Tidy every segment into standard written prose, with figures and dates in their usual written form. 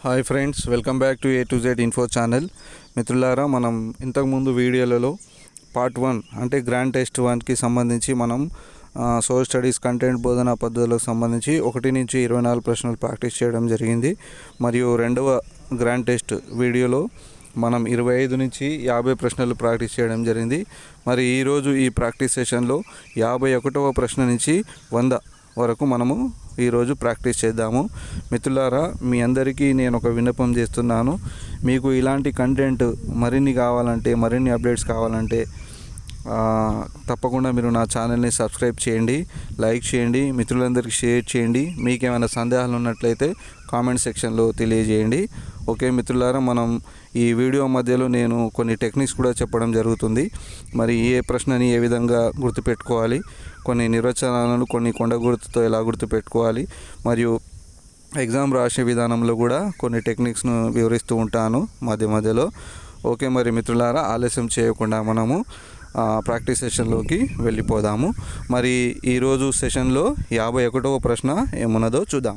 Hi friends, welcome back to A to Z info channel. మిత్రులారా, మనం ఇంతకుముందు వీడియోలలో పార్ట్ 1 అంటే గ్రాండ్ టెస్ట్ 1కి సంబంధించి మనం సోషల్ స్టడీస్ కంటెంట్ బోధనా పద్ధతులకు సంబంధించి 1 నుంచి 24 ప్రశ్నలు ప్రాక్టీస్ చేయడం జరిగింది. మరియు రెండవ గ్రాండ్ టెస్ట్ వీడియోలో మనం 25 నుంచి 50 ప్రశ్నలు ప్రాక్టీస్ చేయడం జరిగింది. మరి ఈరోజు ఈ ప్రాక్టీస్ సెషన్లో 51వ ప్రశ్న నుంచి 100 వరకు మనము ఈరోజు ప్రాక్టీస్ చేద్దాము. మిత్రులారా, మీ అందరికీ నేను ఒక విన్నపం చేస్తున్నాను. మీకు ఇలాంటి కంటెంట్ మరిన్ని కావాలంటే, మరిన్ని అప్డేట్స్ కావాలంటే తప్పకుండా మీరు నా ఛానల్ని సబ్స్క్రైబ్ చేయండి, లైక్ చేయండి, మిత్రులందరికీ షేర్ చేయండి. మీకేమైనా సందేహాలు ఉన్నట్లయితే కామెంట్ సెక్షన్లో తెలియజేయండి. ఓకే మిత్రులారా, మనం ఈ వీడియో మధ్యలో నేను కొన్ని టెక్నిక్స్ కూడా చెప్పడం జరుగుతుంది. మరి ఏ ప్రశ్నని ఏ విధంగా గుర్తుపెట్టుకోవాలి, కొన్ని నిర్వచనాలను కొన్ని కొండ గుర్తుతో ఎలా గుర్తుపెట్టుకోవాలి, మరియు ఎగ్జామ్ రాసే విధానంలో కూడా కొన్ని టెక్నిక్స్ను వివరిస్తూ ఉంటాను మధ్య మధ్యలో. ఓకే, మరి మిత్రులారా, ఆలస్యం చేయకుండా మనము ప్రాక్టీస్ సెషన్లోకి వెళ్ళిపోదాము. మరి ఈరోజు సెషన్లో 51వ ప్రశ్న ఏమున్నదో చూద్దాం.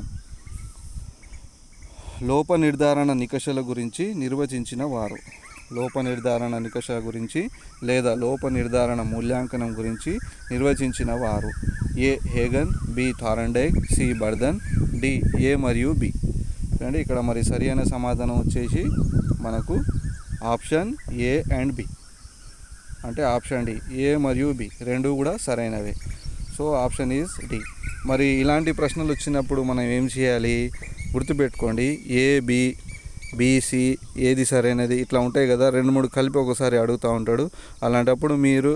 లోప నిర్ధారణ నికషాల గురించి నిర్వచించిన వారు. లోప నిర్ధారణ నికషాల గురించి లేదా లోప నిర్ధారణ మూల్యాంకనం గురించి నిర్వచించిన వారు. A Hagen, B Thorndike, C Burdon, D A మరియు బి. అంటే ఇక్కడ మరి సరి అయిన సమాధానం వచ్చేసి మనకు ఆప్షన్ ఏ అండ్ బి. అంటే ఆప్షన్ డి, ఏ మరియు బి రెండు కూడా సరైనవే. So option is D. మరి ఇలాంటి ప్రశ్నలు వచ్చినప్పుడు మనం ఏం చేయాలి గుర్తుపెట్టుకోండి. ఏ బి, బీసీ ఏది సరైనది ఇట్లా ఉంటాయి కదా, 2-3 కలిపి ఒకసారి అడుగుతూ ఉంటాడు. అలాంటప్పుడు మీరు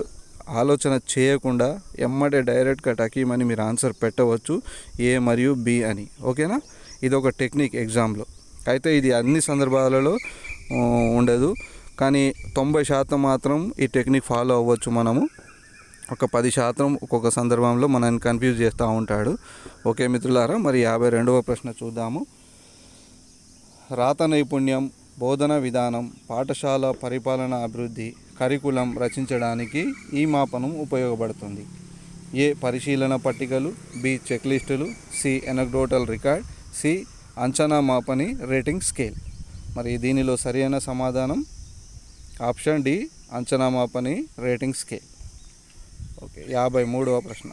ఆలోచన చేయకుండా ఎమ్మటే డైరెక్ట్గా టకీమని మీరు ఆన్సర్ పెట్టవచ్చు, ఏ మరియు బి అని. ఓకేనా, ఇది ఒక టెక్నిక్ ఎగ్జామ్లో. అయితే ఇది అన్ని సందర్భాలలో ఉండదు, కానీ 90% మాత్రం ఈ టెక్నిక్ ఫాలో అవ్వచ్చు మనము. ఒక 10% ఒక్కొక్క సందర్భంలో మనల్ని కన్ఫ్యూజ్ చేస్తూ ఉంటాడు. ఓకే మిత్రులారా, మరి 52వ ప్రశ్న చూద్దాము. రాత నైపుణ్యం, బోధన విధానం, పాఠశాల పరిపాలన అభివృద్ధి కరికులం రచించడానికి ఈ మాపనం ఉపయోగపడుతుంది. ఏ పరిశీలన పట్టికలు, బి చెక్ లిస్టులు, సి ఎనక్డోటల్ రికార్డ్, సి అంచనా మాపని రేటింగ్ స్కేల్. మరి దీనిలో సరైన సమాధానం ఆప్షన్ డి, అంచనా మాపని రేటింగ్ స్కేల్. ఓకే, 53వ ప్రశ్న.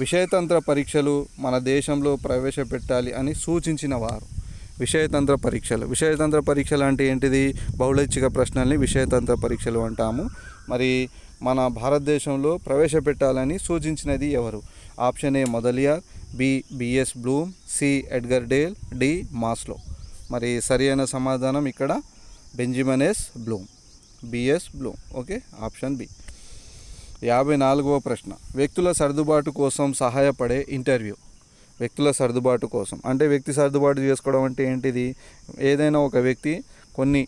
విషయతంత్ర పరీక్షలు మన దేశంలో ప్రవేశపెట్టాలి అని సూచించిన వారు. విషయతంత్ర పరీక్షలు అంటే ఏంటిది? బహుళైచ్ఛిక ప్రశ్నల్ని విషయతంత్ర పరీక్షలు అంటాము. మరి మన భారతదేశంలో ప్రవేశపెట్టాలని సూచించినది ఎవరు? Option A Mudaliar, B B S Bloom, C Edgar Dale, D Maslow. మరి సరి అయిన సమాధానం ఇక్కడ Benjamin S Bloom, B S Bloom. Okay, option B. 54వ ప్రశ్న. వ్యక్తుల సర్దుబాటు కోసం సహాయపడే ఇంటర్వ్యూ. వ్యక్తుల సర్దుబాటు కోసం అంటే వ్యక్తి సర్దుబాటు చేసుకోవడం అంటే ఏంటిది? ఏదైనా ఒక వ్యక్తి కొన్ని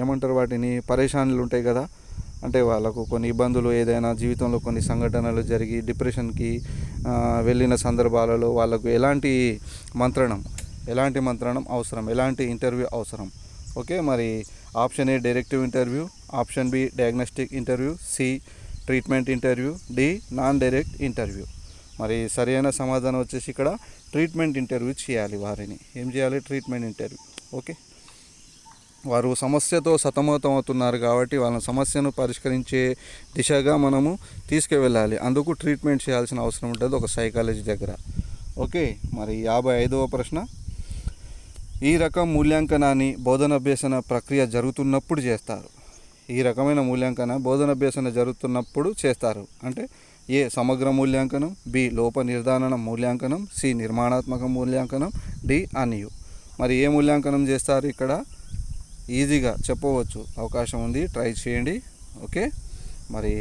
ఏమంటారు వాటిని, పరేషాన్లు ఉంటాయి కదా, అంటే వాళ్ళకు కొన్ని ఇబ్బందులు, ఏదైనా జీవితంలో కొన్ని సంఘటనలు జరిగి డిప్రెషన్కి వెళ్ళిన సందర్భాలలో వాళ్ళకు ఎలాంటి మంత్రణం అవసరం, ఎలాంటి ఇంటర్వ్యూ అవసరం. ఓకే, మరి option A directive interview, option B diagnostic interview, C treatment interview, D non direct interview. మరి సరైన సమాధానం వచ్చేసి ఇక్కడ ట్రీట్మెంట్ ఇంటర్వ్యూ చేయాలి. వారిని ఏం చేయాలి? Treatment interview. ఓకే, వారు సమస్యతో సతమతం అవుతున్నారు కాబట్టి వాళ్ళ సమస్యను పరిష్కరించే దిశగా మనము తీసుకువెళ్ళాలి. అందుకు ట్రీట్మెంట్ చేయాల్సిన అవసరం ఉంటుంది ఒక సైకాలజీ దగ్గర. ఓకే, మరి 55వ ప్రశ్న. ఈ రకం మూల్యాంకనాన్ని బోధనాభ్యసన ప్రక్రియ జరుగుతున్నప్పుడు చేస్తారు. ఈ రకమైన మూల్యాంకన బోధనాభ్యసన జరుగుతున్నప్పుడు చేస్తారు. అంటే ఏ సమగ్ర మూల్యాంకనం, బి లోప నిర్ధారణ మూల్యాంకనం, సి నిర్మాణాత్మక మూల్యాంకనం, డి అనియు. మరి ఏ మూల్యాంకనం చేస్తారు? ఇక్కడ ఈజీగా చెప్పవచ్చు, అవకాశం ఉంది, ట్రై చేయండి. ఓకే, మరి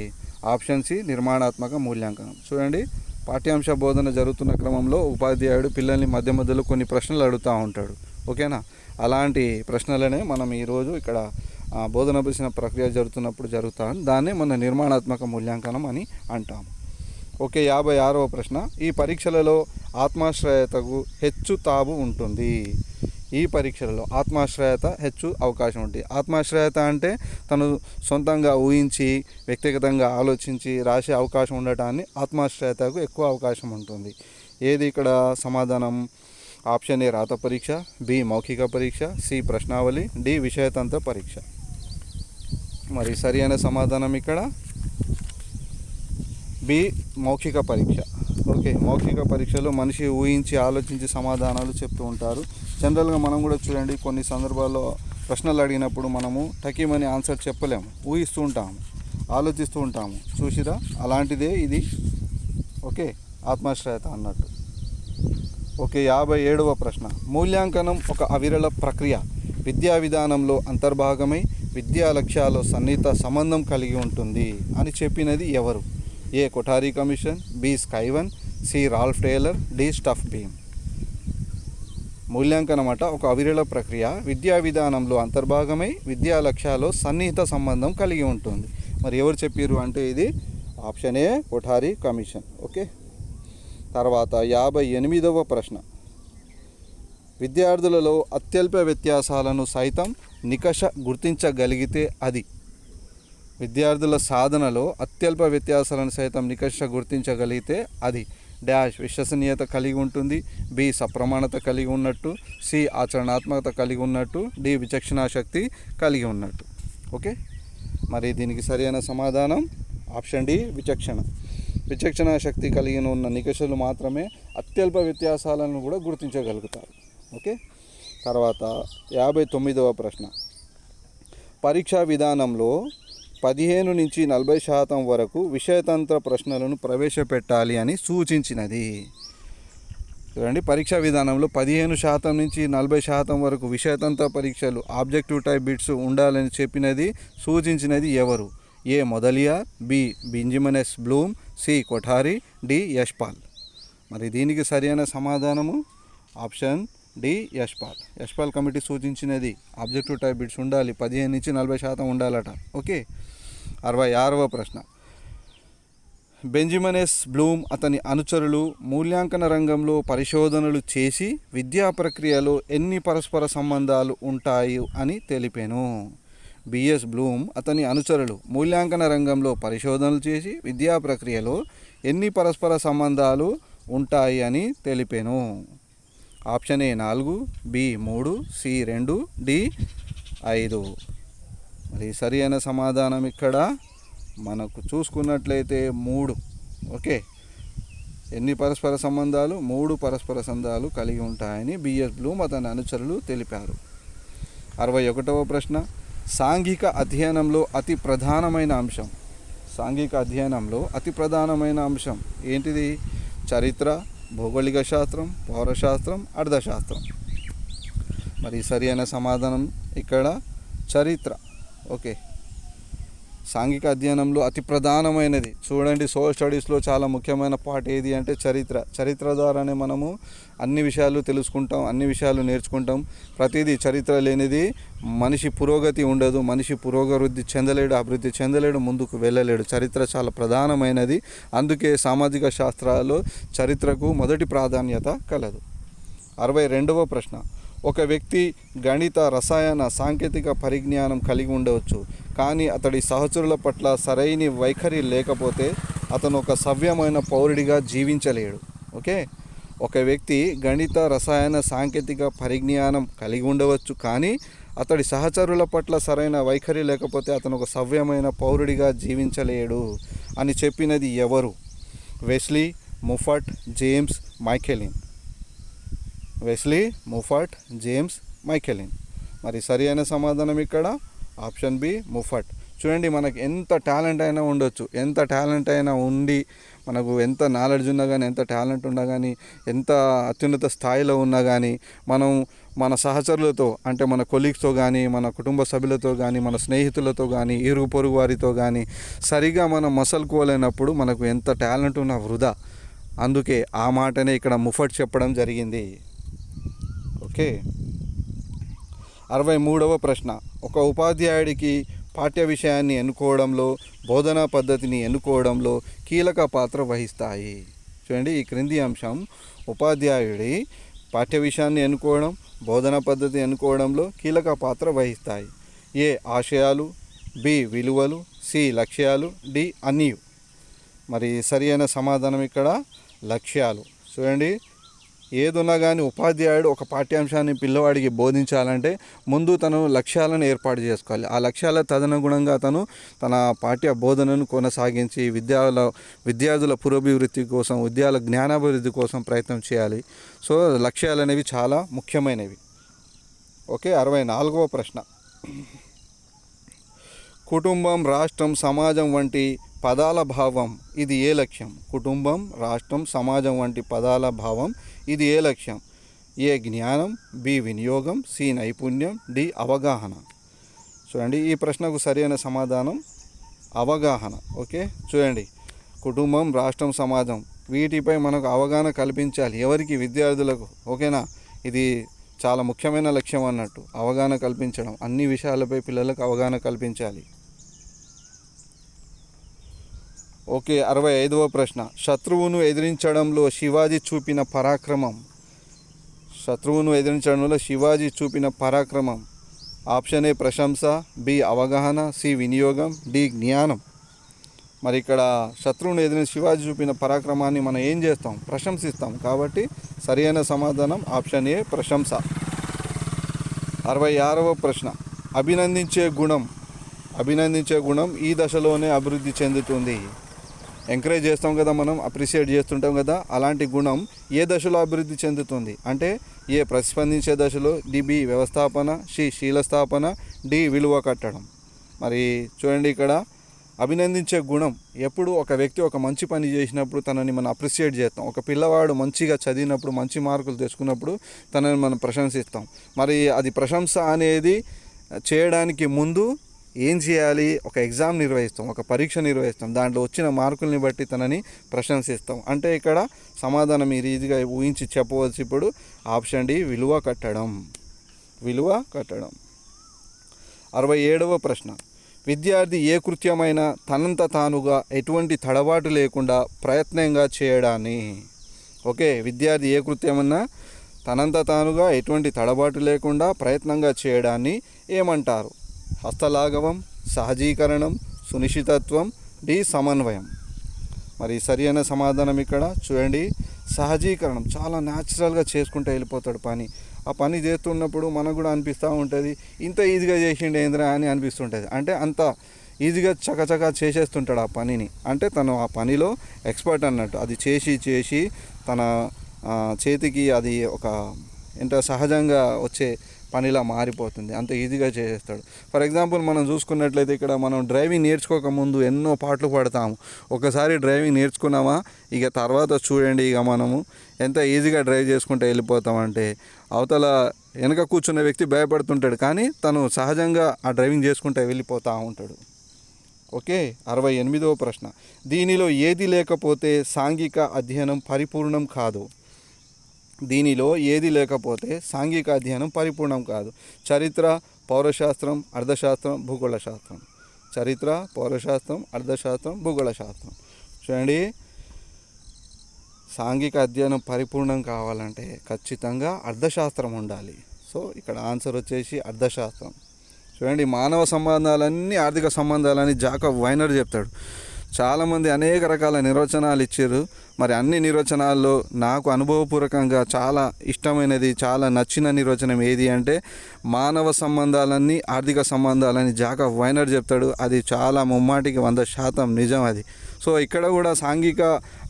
ఆప్షన్ సి నిర్మాణాత్మక మూల్యాంకనం. చూడండి, పాఠ్యాంశ బోధన జరుగుతున్న క్రమంలో ఉపాధ్యాయుడు పిల్లల్ని మధ్య మధ్యలో కొన్ని ప్రశ్నలు అడుగుతూ ఉంటాడు. ఓకేనా, అలాంటి ప్రశ్నలనే మనం ఈరోజు ఇక్కడ బోధనాభ్యసన ప్రక్రియ జరుగుతున్నప్పుడు జరుగుతాం. దాన్నే మన నిర్మాణాత్మక మూల్యాంకనం అని అంటాం. ఓకే, 56వ ప్రశ్న. ఈ పరీక్షలలో ఆత్మాశ్రయతకు హెచ్చు తావు ఉంటుంది. ఈ పరీక్షలలో ఆత్మాశ్రయత హెచ్చు అవకాశం ఉంటుంది. ఆత్మాశ్రయత అంటే తను సొంతంగా ఊహించి వ్యక్తిగతంగా ఆలోచించి రాసే అవకాశం ఉండటాన్ని ఆత్మాశ్రయతకు ఎక్కువ అవకాశం ఉంటుంది. ఏది ఇక్కడ సమాధానం? ఆప్షన్ ఏ రాత పరీక్ష, బి మౌఖిక పరీక్ష, సి ప్రశ్నావళి, డి విషయతంత్ర పరీక్ష. మరి సరి అయిన సమాధానం ఇక్కడ బి మౌఖిక పరీక్ష. ఓకే, మౌఖిక పరీక్షలో మనిషి ఊహించి ఆలోచించి సమాధానాలు చెప్తూ ఉంటారు. జనరల్గా మనం కూడా చూడండి, కొన్ని సందర్భాల్లో ప్రశ్నలు అడిగినప్పుడు మనము టకీమని ఆన్సర్ చెప్పలేము, ఊహిస్తూ ఉంటాము, ఆలోచిస్తూ ఉంటాము. చూసిరా, అలాంటిదే ఇది. ఓకే, ఆత్మాశ్రయత అన్నట్టు. ఓకే, 57వ ప్రశ్న. మూల్యాంకనం ఒక అవిరళ ప్రక్రియ, విద్యా విధానంలో అంతర్భాగమై విద్యా లక్ష్యాల్లో సన్నిహిత సంబంధం కలిగి ఉంటుంది అని చెప్పినది ఎవరు? A Kothari commission, B Scriven, C Ralph Tyler, D Stufflebeam. మూల్యాంకనం అట ఒక అవిరళ ప్రక్రియ, విద్యా విధానంలో అంతర్భాగమై విద్యా లక్ష్యాల్లో సన్నిహిత సంబంధం కలిగి ఉంటుంది. మరి ఎవరు చెప్పారు అంటే ఇది option A Kothari commission. Okay, తర్వాత 58వ ప్రశ్న. విద్యార్థులలో అత్యల్ప వ్యత్యాసాలను సైతం నికష గుర్తించగలిగితే అది. విద్యార్థుల సాధనలో అత్యల్ప వ్యత్యాసాలను సైతం నికష గుర్తించగలిగితే అది డాష్ విశ్వసనీయత కలిగి ఉంటుంది, బి సప్రమాణత కలిగి ఉన్నట్టు, సి ఆచరణాత్మకత కలిగి ఉన్నట్టు, డి విచక్షణా శక్తి కలిగి ఉన్నట్టు. ఓకే, మరి దీనికి సరైన సమాధానం ఆప్షన్ డి విచక్షణా శక్తి కలిగి ఉన్న నికషలు మాత్రమే అత్యల్ప వ్యత్యాసాలను కూడా గుర్తించగలుగుతారు. ఓకే, తర్వాత 59వ ప్రశ్న. పరీక్షా విధానంలో 15 నుంచి 40% వరకు విషయతంత్ర ప్రశ్నలను ప్రవేశపెట్టాలి అని సూచించినది. చూడండి, పరీక్షా విధానంలో 15% నుంచి 40% వరకు విషయతంత్ర పరీక్షలు ఆబ్జెక్టివ్ టైప్ బిట్స్ ఉండాలని సూచించినది ఎవరు? A Mudaliar, B Benjamin S Bloom, C Kothari, D Yashpal. మరి దీనికి సరైన సమాధానము ఆప్షన్ డి యశ్పాల్ కమిటీ సూచించినది ఆబ్జెక్టివ్ టైప్ బిట్స్ ఉండాలి, 15 నుంచి 40% ఉండాలట. ఓకే, 66వ ప్రశ్న. బెంజమిన్ ఎస్ బ్లూమ్ అతని అనుచరులు మూల్యాంకన రంగంలో పరిశోధనలు చేసి విద్యా ప్రక్రియలో ఎన్ని పరస్పర సంబంధాలు ఉంటాయి అని తెలిపాను. బిఎస్ బ్లూమ్ అతని అనుచరులు మూల్యాంకన రంగంలో పరిశోధనలు చేసి విద్యా ప్రక్రియలో ఎన్ని పరస్పర సంబంధాలు ఉంటాయి అని తెలిపాను. Option A 4, B 3, C 2, D 5. మరి సరి అయిన సమాధానం ఇక్కడ మనకు చూసుకున్నట్లయితే 3. ఓకే, ఎన్ని పరస్పర సంబంధాలు? 3 పరస్పర సంబంధాలు కలిగి ఉంటాయని బిఎస్ బ్లూమ్ అతని అనుచరులు తెలిపారు. 61వ ప్రశ్న. సాంఘిక అధ్యయనంలో అతి ప్రధానమైన అంశం ఏంటిది? చరిత్ర, భౌగోళిక శాస్త్రం, పౌరశాస్త్రం, అర్థశాస్త్రం. మరి సరి అయిన సమాధానం ఇక్కడ చరిత్ర. ఓకే, సాంఘిక అధ్యయనంలో అతి ప్రధానమైనది. చూడండి, సోషల్ స్టడీస్లో చాలా ముఖ్యమైన పార్ట్ ఏది అంటే చరిత్ర ద్వారానే మనము అన్ని విషయాలు తెలుసుకుంటాం, అన్ని విషయాలు నేర్చుకుంటాం. ప్రతిదీ చరిత్ర లేనిది మనిషి పురోగతి ఉండదు, మనిషి పురోగతి చెందలేడు, అభివృద్ధి చెందలేడు, ముందుకు వెళ్ళలేడు. చరిత్ర చాలా ప్రధానమైనది. అందుకే సామాజిక శాస్త్రాల్లో చరిత్రకు మొదటి ప్రాధాన్యత కలదు. 62వ ప్రశ్న. ఒక వ్యక్తి గణిత, రసాయన, సాంకేతిక పరిజ్ఞానం కలిగి ఉండవచ్చు, కానీ అతడి సహచరుల పట్ల సరైన వైఖరి లేకపోతే అతను ఒక సవ్యమైన పౌరుడిగా జీవించలేడు. ఓకే, ఒక వ్యక్తి గణిత, రసాయన, సాంకేతిక పరిజ్ఞానం కలిగి ఉండవచ్చు, కానీ అతడి సహచరుల పట్ల సరైన వైఖరి లేకపోతే అతను ఒక సవ్యమైన పౌరుడిగా జీవించలేడు అని చెప్పినది ఎవరు? Wesley, Moffat, James, Michaelin. మరి సరి అయిన సమాధానం ఇక్కడ ఆప్షన్ బి ముఫట్. చూడండి, మనకు ఎంత టాలెంట్ అయినా ఉండొచ్చు, ఎంత టాలెంట్ అయినా ఉండి మనకు ఎంత నాలెడ్జ్ ఉన్నా కానీ, ఎంత టాలెంట్ ఉన్నా కానీ, ఎంత అత్యున్నత స్థాయిలో ఉన్నా కానీ మనం మన సహచరులతో అంటే మన కొలీగ్స్తో కానీ, మన కుటుంబ సభ్యులతో కానీ, మన స్నేహితులతో కానీ, ఇరుగు పొరుగు వారితో కానీ సరిగా మనం మసలుకోలేనప్పుడు మనకు ఎంత టాలెంట్ ఉన్నా వృధా. అందుకే ఆ మాటనే ఇక్కడ ముఫట్ చెప్పడం జరిగింది. ఓకే, 63వ ప్రశ్న. ఒక ఉపాధ్యాయుడికి పాఠ్య విషయాన్ని ఎన్నుకోవడంలో, బోధనా పద్ధతిని ఎన్నుకోవడంలో కీలక పాత్ర వహిస్తాయి. చూడండి, ఈ క్రింది అంశం ఉపాధ్యాయుడి పాఠ్య విషయాన్ని ఎన్నుకోవడం, బోధనా పద్ధతి ఎన్నుకోవడంలో కీలక పాత్ర వహిస్తాయి. ఏ ఆశయాలు, బి విలువలు, సి లక్ష్యాలు, డి అన్నీ. మరి సరి అయిన సమాధానం ఇక్కడ లక్ష్యాలు. చూడండి, ఏదున్నా కానీ ఉపాధ్యాయుడు ఒక పాఠ్యాంశాన్ని పిల్లవాడికి బోధించాలంటే ముందు తను లక్ష్యాలను ఏర్పాటు చేసుకోవాలి. ఆ లక్ష్యాల తదనుగుణంగా తన పాఠ్య బోధనను కొనసాగించి విద్యార్థుల పురోభివృద్ధి కోసం, విద్యార్థుల జ్ఞానాభివృద్ధి కోసం ప్రయత్నం చేయాలి. సో లక్ష్యాలు అనేవి చాలా ముఖ్యమైనవి. ఓకే, 64వ ప్రశ్న. కుటుంబం, రాష్ట్రం, సమాజం వంటి పదాల భావం ఇది ఏ లక్ష్యం? కుటుంబం, రాష్ట్రం, సమాజం వంటి పదాల భావం ఇది ఏ లక్ష్యం? ఏ జ్ఞానం, బి వినియోగం, సి నైపుణ్యం, డి అవగాహన. చూడండి, ఈ ప్రశ్నకు సరైన సమాధానం అవగాహన. ఓకే, చూడండి, కుటుంబం, రాష్ట్రం, సమాజం వీటిపై మనకు అవగాహన కల్పించాలి. ఎవరికి? విద్యార్థులకు. ఓకేనా? ఇది చాలా ముఖ్యమైన లక్ష్యం అన్నట్టు, అవగాహన కల్పించడం. అన్ని విషయాలపై పిల్లలకు అవగాహన కల్పించాలి. ఓకే, 65వ ప్రశ్న. శత్రువును ఎదిరించడంలో శివాజీ చూపిన పరాక్రమం. శత్రువును ఎదిరించడంలో శివాజీ చూపిన పరాక్రమం. ఆప్షన్ ఏ ప్రశంస, బి అవగాహన, సి వినియోగం, డి జ్ఞానం. మరి ఇక్కడ శత్రువును ఎదిరించి శివాజీ చూపిన పరాక్రమాన్ని మనం ఏం చేస్తాం? ప్రశంసిస్తాం. కాబట్టి సరైన సమాధానం ఆప్షన్ ఏ ప్రశంస. 66వ ప్రశ్న. అభినందించే గుణం ఈ దశలోనే అభివృద్ధి చెందుతుంది. ఎంకరేజ్ చేస్తాం కదా, మనం అప్రిషియేట్ చేస్తుంటాం కదా, అలాంటి గుణం ఏ దశలో అభివృద్ధి చెందుతుంది అంటే ఏ ప్రతిస్పందించే దశలో, బి వ్యవస్థాపన, సి శీలస్థాపన, డి విలువ కట్టడం. మరి చూడండి, ఇక్కడ అభినందించే గుణం ఎప్పుడు ఒక వ్యక్తి ఒక మంచి పని చేసినప్పుడు తనని మనం అప్రిషియేట్ చేస్తాం. ఒక పిల్లవాడు మంచిగా చదివినప్పుడు, మంచి మార్కులు తెచ్చుకున్నప్పుడు తనని మనం ప్రశంసిస్తాం. మరి అది ప్రశంస అనేది చేయడానికి ముందు ఏం చేయాలి? ఒక ఎగ్జామ్ నిర్వహిస్తాం, ఒక పరీక్ష నిర్వహిస్తాం. దాంట్లో వచ్చిన మార్కుల్ని బట్టి తనని ప్రశంసిస్తాం. అంటే ఇక్కడ సమాధానం మీరు ఈజీగా ఊహించి చెప్పవచ్చు. ఇప్పుడు ఆప్షన్ డి విలువ కట్టడం. 67వ ప్రశ్న. విద్యార్థి ఏ కృత్యమైనా తనంత తానుగా ఎటువంటి తడబాటు లేకుండా ప్రయత్నంగా చేయడాన్ని. ఓకే, విద్యార్థి ఏ కృత్యమైనా తనంత తానుగా ఎటువంటి తడబాటు లేకుండా ప్రయత్నంగా చేయడాన్ని ఏమంటారు? హస్తలాఘవం, సహజీకరణం, సునిశ్చితత్వం, డి సమన్వయం. మరి సరైన సమాధానం ఇక్కడ చూడండి, సహజీకరణం. చాలా న్యాచురల్గా చేసుకుంటూ వెళ్ళిపోతాడు పని. ఆ పని చేస్తున్నప్పుడు మనకు కూడా అనిపిస్తూ ఉంటుంది, ఇంత ఈజీగా చేసిండు ఏంద్రా అని అనిపిస్తుంటుంది. అంటే అంత ఈజీగా చకచకా చేసేస్తుంటాడు ఆ పనిని. అంటే తను ఆ పనిలో ఎక్స్పర్ట్ అన్నట్టు. అది చేసి తన చేతికి అది ఒక సహజంగా వచ్చే పనిలా మారిపోతుంది. అంత ఈజీగా చేసేస్తాడు. ఫర్ ఎగ్జాంపుల్ మనం చూసుకున్నట్లయితే ఇక్కడ మనం డ్రైవింగ్ నేర్చుకోకముందు ఎన్నో పాటలు పాడతాము. ఒకసారి డ్రైవింగ్ నేర్చుకున్నామా ఇక తర్వాత చూడండి, ఇక మనము ఎంత ఈజీగా డ్రైవ్ చేసుకుంటూ వెళ్ళిపోతామంటే అవతల వెనక కూర్చున్న వ్యక్తి భయపడుతుంటాడు, కానీ తను సహజంగా ఆ డ్రైవింగ్ చేసుకుంటూ వెళ్ళిపోతూ ఉంటాడు. ఓకే, 68వ ప్రశ్న. దీనిలో ఏది లేకపోతే సాంఘిక అధ్యయనం పరిపూర్ణం కాదు. సాంఘిక అధ్యయనం పరిపూర్ణం కాదు. చరిత్ర, పౌరశాస్త్రం, అర్థశాస్త్రం, భూగోళ శాస్త్రం. చరిత్ర, పౌరశాస్త్రం, అర్థశాస్త్రం, భూగోళ శాస్త్రం. చూడండి, సాంఘిక అధ్యయనం పరిపూర్ణం కావాలంటే ఖచ్చితంగా అర్థశాస్త్రం ఉండాలి. సో ఇక్కడ ఆన్సర్ వచ్చేసి అర్థశాస్త్రం. చూడండి, మానవ సంబంధాలన్నీ ఆర్థిక సంబంధాలని జాకబ్ వైనర్ చెప్తాడు. చాలామంది అనేక రకాల నిర్వచనాలు ఇచ్చారు. మరి అన్ని నిర్వచనాల్లో నాకు అనుభవపూర్వకంగా చాలా ఇష్టమైనది, చాలా నచ్చిన నిర్వచనం ఏది అంటే మానవ సంబంధాలన్నీ ఆర్థిక సంబంధాలని జాకబ్ వైనర్ చెప్తాడు. అది చాలా ముమ్మాటికి 100% నిజం అది. సో ఇక్కడ కూడా సాంఘిక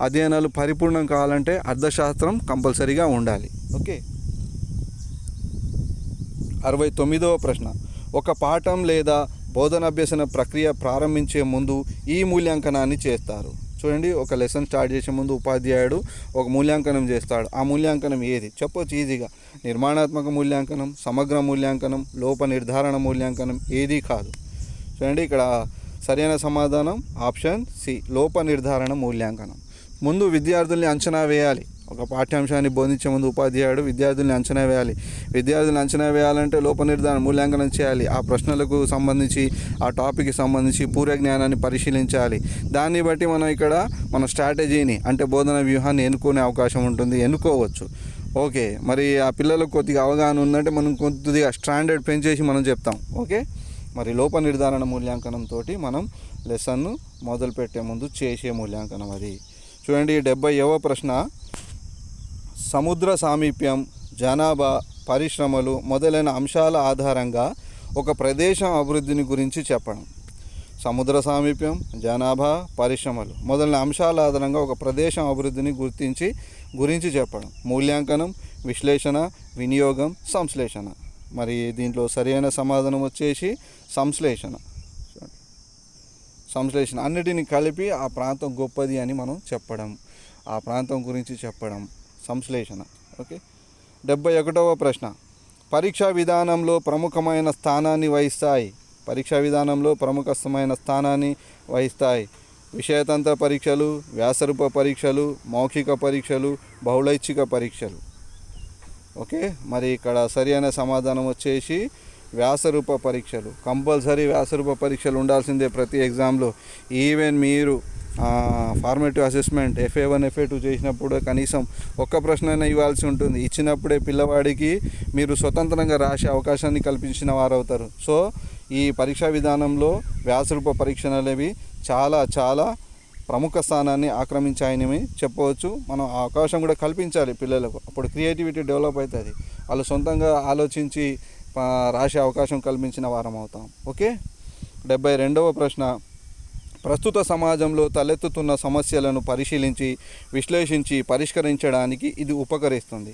అధ్యయనాలు పరిపూర్ణం కావాలంటే అర్థశాస్త్రం కంపల్సరీగా ఉండాలి. ఓకే, 69వ ప్రశ్న. ఒక పాఠం లేదా బోధనాభ్యసన ప్రక్రియ ప్రారంభించే ముందు ఈ మూల్యాంకనాన్ని చేస్తారు. చూడండి, ఒక లెసన్ స్టార్ట్ చేసే ముందు ఉపాధ్యాయుడు ఒక మూల్యాంకనం చేస్తాడు. ఆ మూల్యాంకనం ఏది? చెప్పొచ్చు ఈజీగా. నిర్మాణాత్మక మూల్యాంకనం, సమగ్ర మూల్యాంకనం, లోప నిర్ధారణ మూల్యాంకనం, ఏది కాదు. చూడండి, ఇక్కడ సరైన సమాధానం ఆప్షన్ సి లోప నిర్ధారణ మూల్యాంకనం. ముందు విద్యార్థుల్ని అంచనా వేయాలి. ఒక పాఠ్యాంశాన్ని బోధించే ముందు ఉపాధ్యాయుడు విద్యార్థుల్ని అంచనా వేయాలి. విద్యార్థులను అంచనా వేయాలంటే లోప నిర్ధారణ మూల్యాంకనం చేయాలి. ఆ ప్రశ్నలకు సంబంధించి, ఆ టాపిక్కి సంబంధించి పూర్వ జ్ఞానాన్ని పరిశీలించాలి. దాన్ని బట్టి మనం ఇక్కడ మన స్ట్రాటజీని అంటే బోధన వ్యూహాన్ని ఎన్నుకునే అవకాశం ఉంటుంది, ఎన్నుకోవచ్చు. ఓకే, మరి ఆ పిల్లలకు కొద్దిగా అవగాహన ఉందంటే మనం కొద్దిగా స్టాండర్డ్ పెంచేసి మనం చెప్తాం. ఓకే, మరి లోప నిర్ధారణ మూల్యాంకనంతో మనం లెసన్ను మొదలుపెట్టే ముందు చేసే మూల్యాంకనం అది. చూడండి, 70వ ప్రశ్న. సముద్ర సామీప్యం, జనాభా, పరిశ్రమలు మొదలైన అంశాల ఆధారంగా ఒక ప్రదేశం అభివృద్ధిని గురించి చెప్పడం. సముద్ర సామీప్యం, జనాభా, పరిశ్రమలు మొదలైన అంశాల ఆధారంగా ఒక ప్రదేశం అభివృద్ధిని గురించి చెప్పడం. మూల్యాంకనం, విశ్లేషణ, వినియోగం, సంశ్లేషణ. మరి దీంట్లో సరైన సమాధానం వచ్చేసి సంశ్లేషణ. అన్నిటిని కలిపి ఆ ప్రాంతం గొప్పది అని మనం చెప్పడం, ఆ ప్రాంతం గురించి చెప్పడం సంశ్లేషణ. ఓకే. 71వ ప్రశ్న. పరీక్షా విధానంలో ప్రముఖమైన స్థానాన్ని వహిస్తాయి విషయతంత్ర పరీక్షలు, వ్యాసరూప పరీక్షలు, మౌఖిక పరీక్షలు, బహుళైచ్ఛిక పరీక్షలు. ఓకే. మరి ఇక్కడ సరైన సమాధానం వచ్చేసి వ్యాసరూప పరీక్షలు. కంపల్సరీ వ్యాసరూప పరీక్షలు ఉండాల్సిందే ప్రతి ఎగ్జామ్లో. ఈవెన్ మీరు ఫార్మేటివ్ అసెస్మెంట్ FA1 FA2 చేసినప్పుడు కనీసం ఒక్క ప్రశ్న అయినా ఇవ్వాల్సి ఉంటుంది. ఇచ్చినప్పుడే పిల్లవాడికి మీరు స్వతంత్రంగా రాసే అవకాశాన్ని కల్పించిన వారు అవుతారు. సో ఈ పరీక్షా విధానంలో వ్యాసరూప పరీక్షలు అనేవి చాలా చాలా ప్రముఖ స్థానాన్ని ఆక్రమించాయని చెప్పవచ్చు. మనం ఆ అవకాశం కూడా కల్పించాలి పిల్లలకు. అప్పుడు క్రియేటివిటీ డెవలప్ అవుతుంది. వాళ్ళు సొంతంగా ఆలోచించి రాసే అవకాశం కల్పించిన వారం అవుతాం. ఓకే. 72వ ప్రశ్న. ప్రస్తుత సమాజంలో తలెత్తుతున్న సమస్యలను పరిశీలించి, విశ్లేషించి పరిష్కరించడానికి ఇది ఉపకరిస్తుంది.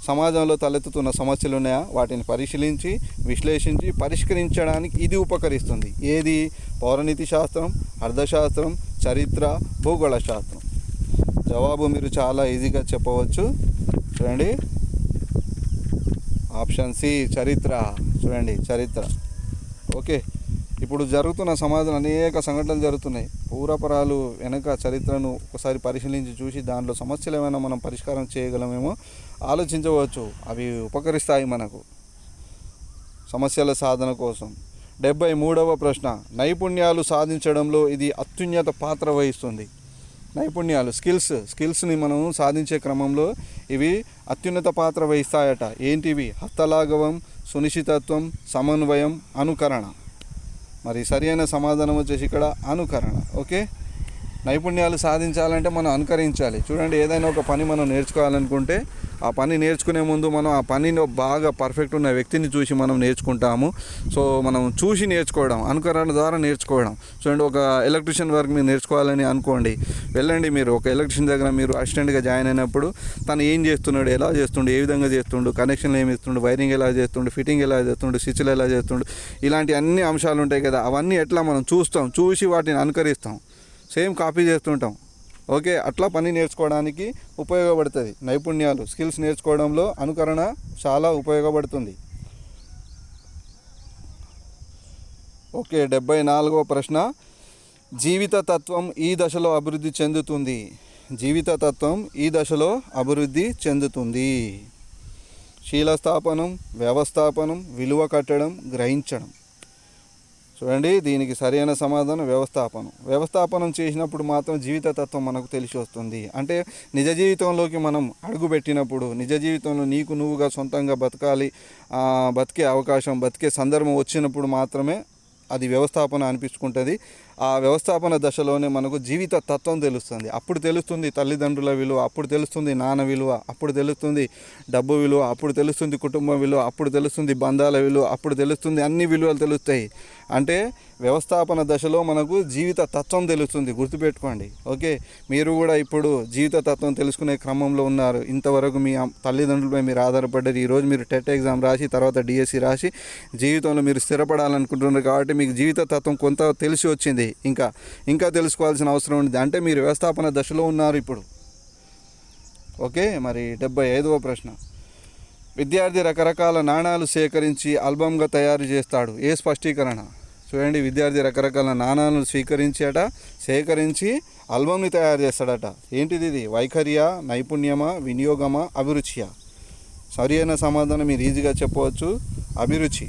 సమాజంలో తలెత్తుతున్న సమస్యలు ఉన్నాయా, వాటిని పరిశీలించి, విశ్లేషించి పరిష్కరించడానికి ఇది ఉపకరిస్తుంది. ఏది? పౌరనీతి శాస్త్రం, అర్థశాస్త్రం, చరిత్ర, భూగోళ శాస్త్రం. జవాబు మీరు చాలా ఈజీగా చెప్పవచ్చు. చూడండి, ఆప్షన్ సి చరిత్ర. చూడండి, చరిత్ర. ఓకే. ఇప్పుడు జరుగుతున్న సమాజంలో అనేక సంఘటనలు జరుగుతున్నాయి. పూర్వపరాలు వెనక చరిత్రను ఒకసారి పరిశీలించి చూసి దాంట్లో సమస్యలు ఏమైనా మనం పరిష్కారం చేయగలమేమో ఆలోచించవచ్చు. అవి ఉపకరిస్తాయి మనకు సమస్యల సాధన కోసం. 73వ ప్రశ్న. నైపుణ్యాలు సాధించడంలో ఇది అత్యున్నత పాత్ర వహిస్తుంది. నైపుణ్యాలు, స్కిల్స్ని మనం సాధించే క్రమంలో ఇవి అత్యున్నత పాత్ర వహిస్తాయట. ఏంటివి? హస్తలాఘవం, సునిశ్చితత్వం, సమన్వయం, అనుకరణ. మరి సరైన సమాధానం వచ్చేసి ఇక్కడ అనుకరణ. ఓకే. నైపుణ్యాలు సాధించాలంటే మనం అనుకరించాలి. చూడండి, ఏదైనా ఒక పని మనం నేర్చుకోవాలనుకుంటే ఆ పని నేర్చుకునే ముందు మనం ఆ పనిలో బాగా పర్ఫెక్ట్ ఉన్న వ్యక్తిని చూసి మనం నేర్చుకుంటాము. సో మనం చూసి నేర్చుకోవడం, అనుకరణ ద్వారా నేర్చుకోవడం. చూడండి, ఒక ఎలక్ట్రీషియన్ వర్క్ మీరు నేర్చుకోవాలని అనుకోండి, వెళ్ళండి. మీరు ఒక ఎలక్ట్రీషియన్ దగ్గర మీరు అసిస్టెంట్గా జాయిన్ అయినప్పుడు తను ఏం చేస్తున్నాడు, ఎలా చేస్తుండు, ఏ విధంగా చేస్తుండు, కనెక్షన్లు ఏమి ఇస్తుండు, వైరింగ్ ఎలా చేస్తుండు, ఫిట్టింగ్ ఎలా చేస్తుండు, స్విచ్లు ఎలా చేస్తుండు, ఇలాంటి అన్ని అంశాలు ఉంటాయి కదా. అవన్నీ ఎట్లా మనం చూసి వాటిని అనుకరిస్తాం, సేమ్ కాపీ చేస్తుంటాం. ఓకే. అట్లా పని నేర్చుకోవడానికి ఉపయోగపడుతుంది. నైపుణ్యాలు, స్కిల్స్ నేర్చుకోవడంలో అనుకరణ చాలా ఉపయోగపడుతుంది. ఓకే. 74వ ప్రశ్న. జీవిత తత్వం ఈ దశలో అభివృద్ధి చెందుతుంది. శీలస్థాపనం, వ్యవస్థాపనం, విలువ కట్టడం, గ్రహించడం. చూడండి, దీనికి సరైన సమాధానం వ్యవస్థాపనం చేసినప్పుడు మాత్రం జీవిత తత్వం మనకు తెలిసి వస్తుంది. అంటే నిజ జీవితంలోకి మనం అడుగుపెట్టినప్పుడు, నిజ జీవితంలో నీకు నువ్వుగా సొంతంగా బతికే అవకాశం, బతికే సందర్భం వచ్చినప్పుడు మాత్రమే అది వ్యవస్థాపన అనిపించుకుంటుంది. ఆ వ్యవస్థాపన దశలోనే మనకు జీవిత తత్వం తెలుస్తుంది. అప్పుడు తెలుస్తుంది తల్లిదండ్రుల విలువ, అప్పుడు తెలుస్తుంది నాన్న విలువ, అప్పుడు తెలుస్తుంది డబ్బు విలువ, అప్పుడు తెలుస్తుంది కుటుంబం విలువ, అప్పుడు తెలుస్తుంది బంధాల విలువ, అప్పుడు తెలుస్తుంది అన్ని విలువలు తెలుస్తాయి. అంటే వ్యవస్థాపన దశలో మనకు జీవిత తత్వం తెలుస్తుంది. గుర్తుపెట్టుకోండి. ఓకే. మీరు కూడా ఇప్పుడు జీవిత తత్వం తెలుసుకునే క్రమంలో ఉన్నారు. ఇంతవరకు మీ తల్లిదండ్రులపై మీరు ఆధారపడ్డారు. ఈరోజు మీరు టెట్ ఎగ్జామ్ రాసి తర్వాత DSC రాసి జీవితంలో మీరు స్థిరపడాలనుకుంటున్నారు. కాబట్టి మీకు జీవిత తత్వం కొంత తెలిసి వచ్చింది. ఇంకా తెలుసుకోవాల్సిన అవసరం ఉంది. అంటే మీరు వ్యవస్థాపన దశలో ఉన్నారు ఇప్పుడు. ఓకే. మరి 75వ ప్రశ్న. విద్యార్థి రకరకాల నాణాలు సేకరించి ఆల్బమ్గా తయారు చేస్తాడు. ఏ స్పష్టీకరణ? చూడండి, విద్యార్థి రకరకాల నాణాలను సేకరించి ఆల్బమ్ని తయారు చేస్తాడట. ఏంటిది? ఇది వైఖరియా, నైపుణ్యమా, వినియోగమా, అభిరుచియా? సరైన సమాధానం మీరు ఈజీగా చెప్పవచ్చు, అభిరుచి.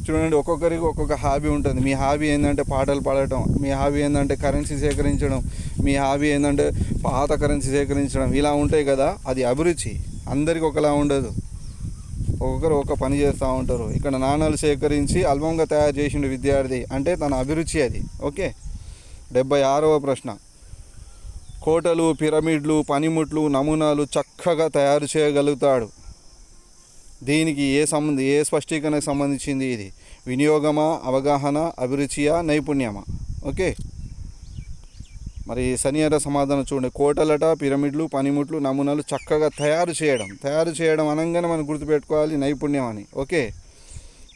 చూడండి, ఒక్కొక్కరికి ఒక్కొక్క హాబీ ఉంటుంది. మీ హాబీ ఏంటంటే పాటలు పాడటం, మీ హాబీ ఏంటంటే కరెన్సీ సేకరించడం, మీ హాబీ ఏంటంటే పాత కరెన్సీ సేకరించడం, ఇలా ఉంటాయి కదా. అది అభిరుచి. అందరికీ ఒకలా ఉండదు, ఒక్కొక్కరు ఒక పని చేస్తూ ఉంటారు. ఇక్కడ నాణాలు సేకరించి ఆల్బమ్గా తయారు చేసిండు విద్యార్థి అంటే తన అభిరుచి అది. ఓకే. 76వ ప్రశ్న. కోటలు, పిరమిడ్లు, పనిముట్లు, నమూనాలు చక్కగా తయారు చేయగలుగుతాడు. దీనికి ఏ స్పష్టీకరణకు సంబంధించింది ఇది? వినియోగమా, అవగాహన, అభిరుచియా, నైపుణ్యమా? ఓకే, మరి సరియైన సమాధానం చూడండి. కోటలట, పిరమిడ్లు, పనిముట్లు, నమూనాలు చక్కగా తయారు చేయడం అనగానే మనం గుర్తుపెట్టుకోవాలి నైపుణ్యం అని. ఓకే,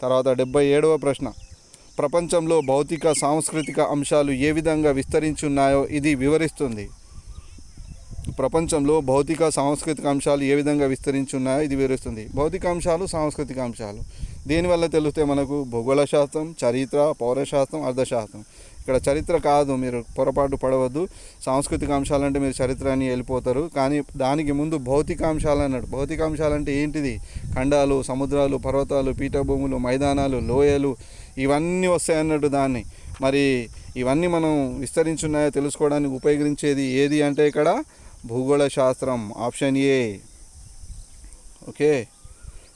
తర్వాత 77వ ప్రశ్న. ప్రపంచంలో భౌతిక సాంస్కృతిక అంశాలు ఏ విధంగా విస్తరించి ఉన్నాయో ఇది వివరిస్తుంది. ప్రపంచంలో భౌతిక సాంస్కృతిక అంశాలు ఏ విధంగా విస్తరించి ఉన్నాయో ఇది వివరిస్తుంది. భౌతిక అంశాలు, సాంస్కృతిక అంశాలు దేనివల్ల తెలుస్తే మనకు? భూగోళ శాస్త్రం, చరిత్ర, పౌరశాస్త్రం, అర్థశాస్త్రం. ఇక్కడ చరిత్ర కాదు, మీరు పొరపాటు పడవద్దు. సాంస్కృతిక అంశాలంటే మీరు చరిత్ర అని వెళ్ళిపోతారు, కానీ దానికి ముందు భౌతిక అంశాలు అన్నాడు. భౌతిక అంశాలంటే ఏంటిది? ఖండాలు, సముద్రాలు, పర్వతాలు, పీఠభూములు, మైదానాలు, లోయలు ఇవన్నీ వస్తాయన్నట్టు దాన్ని. మరి ఇవన్నీ మనం విస్తరించున్నాయో తెలుసుకోవడానికి ఉపయోగించేది ఏది అంటే ఇక్కడ భూగోళ శాస్త్రం, ఆప్షన్ ఏ. ఓకే,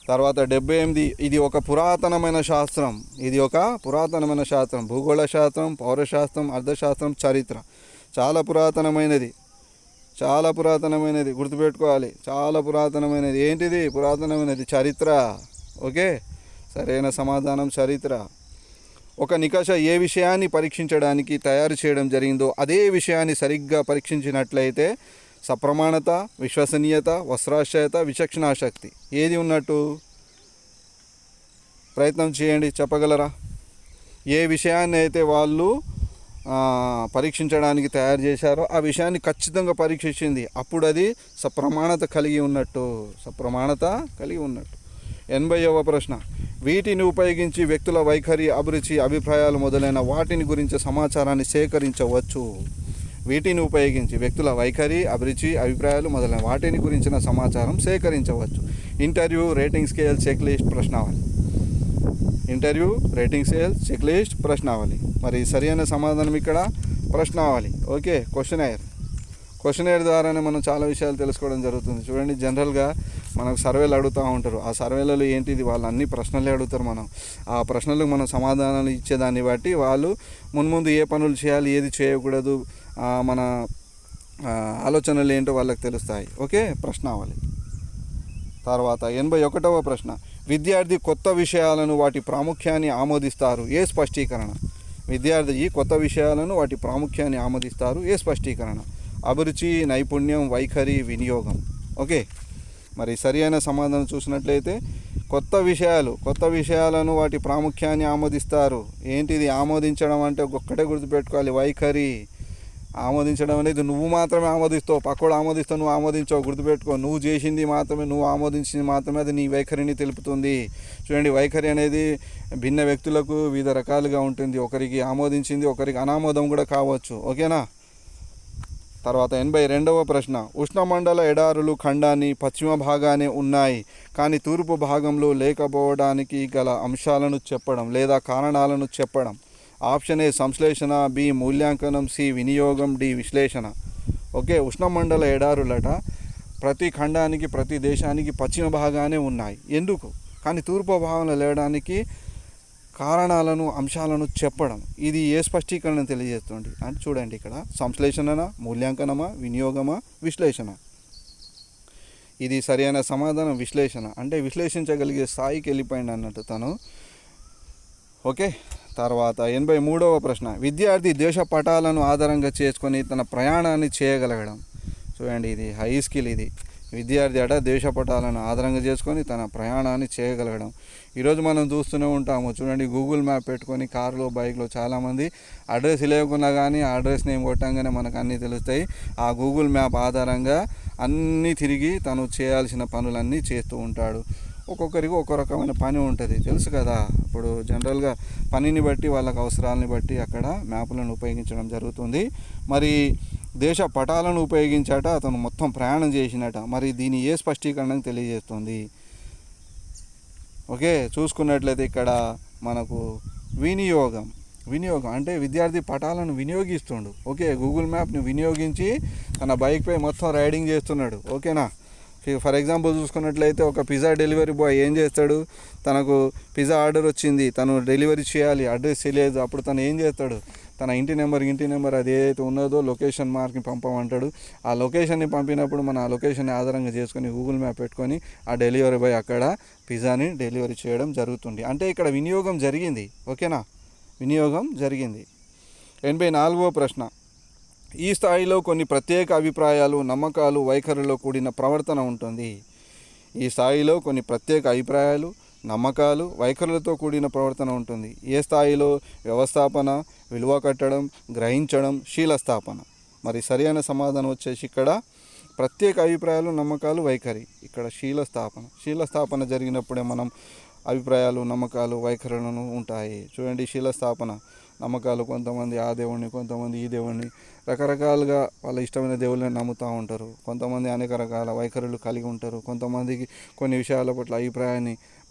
తర్వాత 78. ఇది ఒక పురాతనమైన శాస్త్రం. భూగోళ శాస్త్రం, పౌరశాస్త్రం, అర్థశాస్త్రం, చరిత్ర చాలా పురాతనమైనది గుర్తుపెట్టుకోవాలి. చాలా పురాతనమైనది. ఏంటిది పురాతనమైనది? చరిత్ర. ఓకే, సరైన సమాధానం చరిత్ర. ఒక నికష ఏ విషయాన్ని పరీక్షించడానికి తయారు చేయడం జరిగిందో అదే విషయాన్ని సరిగ్గా పరీక్షించినట్లయితే సప్రమాణత, విశ్వసనీయత, వస్త్రాశ్రయత, విచక్షణాశక్తి ఏది ఉన్నట్టు? ప్రయత్నం చేయండి, చెప్పగలరా? ఏ విషయాన్ని అయితే వాళ్ళు పరీక్షించడానికి తయారు చేశారో ఆ విషయాన్ని ఖచ్చితంగా పరీక్షించింది, అప్పుడు అది సప్రమాణత కలిగి ఉన్నట్టు. 80వ ప్రశ్న. వీటిని ఉపయోగించి వ్యక్తుల వైఖరి, అభిరుచి, అభిప్రాయాలు మొదలైన వాటిని గురించి సమాచారాన్ని సేకరించవచ్చు. వీటిని ఉపయోగించి వ్యక్తుల వైఖరి, అభిరుచి, అభిప్రాయాలు మొదలైన వాటిని గురించిన సమాచారం సేకరించవచ్చు. Interview, rating scale, checklist, ప్రశ్నావళి. మరి సరైన సమాధానం ఇక్కడ ప్రశ్నావళి. ఓకే, క్వశ్చనైర్ ద్వారానే మనం చాలా విషయాలు తెలుసుకోవడం జరుగుతుంది. చూడండి, జనరల్గా మనకు సర్వేలు అడుగుతూ ఉంటారు. ఆ సర్వేలలో ఏంటిది? వాళ్ళు అన్ని ప్రశ్నలే అడుగుతారు. మనం ఆ ప్రశ్నలకు మనం సమాధానాలు ఇచ్చేదాన్ని బట్టి వాళ్ళు మున్ముందు ఏ పనులు చేయాలి, ఏది చేయకూడదు, మన ఆలోచనలు ఏంటో వాళ్ళకి తెలుస్తాయి. ఓకే, ప్రశ్నావళి. తర్వాత 81వ ప్రశ్న. విద్యార్థి కొత్త విషయాలను వాటి ప్రాముఖ్యాన్ని ఆమోదిస్తారు. ఏ స్పష్టీకరణ? విద్యార్థి కొత్త విషయాలను వాటి ప్రాముఖ్యాన్ని ఆమోదిస్తారు. ఏ స్పష్టీకరణ? అభిరుచి, నైపుణ్యం, వైఖరి, వినియోగం. ఓకే, మరి సరైన సమాధానం చూసినట్లయితే కొత్త విషయాలను వాటి ప్రాముఖ్యాన్ని ఆమోదిస్తారు. ఏంటిది ఆమోదించడం అంటే? ఒక్కటే గుర్తుపెట్టుకోవాలి, వైఖరి. ఆమోదించడం అనేది నువ్వు మాత్రమే ఆమోదిస్తావు, పక్కోడు ఆమోదిస్తావు, నువ్వు ఆమోదించావు. గుర్తుపెట్టుకో, నువ్వు చేసింది మాత్రమే, నువ్వు ఆమోదించింది మాత్రమే అది నీ వైఖరిని తెలుపుతుంది. చూడండి, వైఖరి అనేది భిన్న వ్యక్తులకు వివిధ రకాలుగా ఉంటుంది. ఒకరికి ఆమోదించింది, ఒకరికి అనామోదం కూడా కావచ్చు. ఓకేనా? తర్వాత 82వ ప్రశ్న. ఉష్ణమండల ఎడారులు ఖండాన్ని పశ్చిమ భాగానే ఉన్నాయి, కానీ తూర్పు భాగంలో లేకపోవడానికి గల అంశాలను చెప్పడం లేదా కారణాలను చెప్పడం. ఆప్షన్ ఏ సంశ్లేషణ, బి మూల్యాంకనం, సి వినియోగం, డి విశ్లేషణ. ఓకే, ఉష్ణమండల ఎడారులట ప్రతి ఖండానికి, ప్రతి దేశానికి పశ్చిమ భాగానే ఉన్నాయి. ఎందుకు? కానీ తూర్పు భాగంలో లేడానికి కారణాలను, అంశాలను చెప్పడం. ఇది ఏ స్పష్టీకరణ తెలియజేస్తుంది అంటే చూడండి, ఇక్కడ సంశ్లేషణ, మూల్యాంకనమా, వినియోగమా, విశ్లేషణ. ఇది సరైన సమాధానం విశ్లేషణ. అంటే విశ్లేషించగలిగే స్థాయికి వెళ్ళిపోయింది అన్నట్టు తను. ఓకే, తర్వాత 83వ ప్రశ్న. విద్యార్థి దేశ పటాలను ఆధారంగా చేసుకొని తన ప్రయాణాన్ని చేయగలగడం. చూడండి, ఇది హై స్కిల్. ఇది విద్యార్థి దేశ పటాలను ఆధారంగా చేసుకొని తన ప్రయాణాన్ని చేయగలగడం. ఈరోజు మనం చూస్తూనే ఉంటాము. చూడండి, గూగుల్ మ్యాప్ పెట్టుకొని కారులో, బైక్లో చాలామంది అడ్రస్ లేకున్నా కానీ ఆ అడ్రస్ నేమ్ కొట్టంగానే మనకు అన్నీ తెలుస్తాయి. ఆ గూగుల్ మ్యాప్ ఆధారంగా అన్నీ తిరిగి తను చేయాల్సిన పనులన్నీ చేస్తూ ఉంటాడు. ఒక్కొక్కరికి ఒక్కో రకమైన పని ఉంటుంది, తెలుసు కదా. ఇప్పుడు జనరల్గా పనిని బట్టి, వాళ్ళకి అవసరాలని బట్టి అక్కడ మ్యాప్లను ఉపయోగించడం జరుగుతుంది. మరి దేశ పటాలను ఉపయోగించాట అతను మొత్తం ప్రయాణం చేసినట. మరి దీని ఏ స్పష్టీకరణను తెలియజేస్తుంది? ఓకే, చూసుకున్నట్లయితే ఇక్కడ మనకు వినియోగం అంటే విద్యార్థి పటాలను వినియోగిస్తుండు. ఓకే, గూగుల్ మ్యాప్ని వినియోగించి తన బైక్పై మొత్తం రైడింగ్ చేస్తున్నాడు. ఓకేనా? ఫర్ ఎగ్జాంపుల్ చూసుకున్నట్లయితే ఒక పిజ్జా డెలివరీ బాయ్ ఏం చేస్తాడు? తనకు పిజ్జా ఆర్డర్ వచ్చింది, తను డెలివరీ చేయాలి, అడ్రస్ తెలియదు. అప్పుడు తను ఏం చేస్తాడు? తన ఇంటి నెంబర్ అది ఏదైతే ఉన్నదో లొకేషన్ మార్క్ని పంపమంటాడు. ఆ లొకేషన్ని పంపినప్పుడు మనం ఆ లొకేషన్ని ఆధారంగా చేసుకొని గూగుల్ మ్యాప్ పెట్టుకొని ఆ డెలివరీ బాయ్ అక్కడ పిజ్జాని డెలివరీ చేయడం జరుగుతుంది. అంటే ఇక్కడ వినియోగం జరిగింది. ఓకేనా, వినియోగం జరిగింది. 84వ ప్రశ్న. ఈ స్థాయిలో కొన్ని ప్రత్యేక అభిప్రాయాలు, నమ్మకాలు, వైఖరిలో కూడిన ప్రవర్తన ఉంటుంది. ఈ స్థాయిలో కొన్ని ప్రత్యేక అభిప్రాయాలు, నమ్మకాలు, వైఖరులతో కూడిన ప్రవర్తన ఉంటుంది. ఏ స్థాయిలో? వ్యవస్థాపన, విలువ కట్టడం, గ్రహించడం, శీలస్థాపన. మరి సరైన సమాధానం వచ్చేసి ఇక్కడ ప్రత్యేక అభిప్రాయాలు, నమ్మకాలు, వైఖరి. ఇక్కడ శీలస్థాపన జరిగినప్పుడే మనం అభిప్రాయాలు, నమ్మకాలు, వైఖరులను ఉంటాయి. చూడండి, శీలస్థాపన, నమ్మకాలు, కొంతమంది ఆ దేవుణ్ణి, కొంతమంది ఈ దేవుణ్ణి, రకరకాలుగా వాళ్ళ ఇష్టమైన దేవుళ్ళని నమ్ముతూ ఉంటారు. కొంతమంది అనేక రకాల వైఖరులు కలిగి ఉంటారు. కొంతమందికి కొన్ని విషయాల పట్ల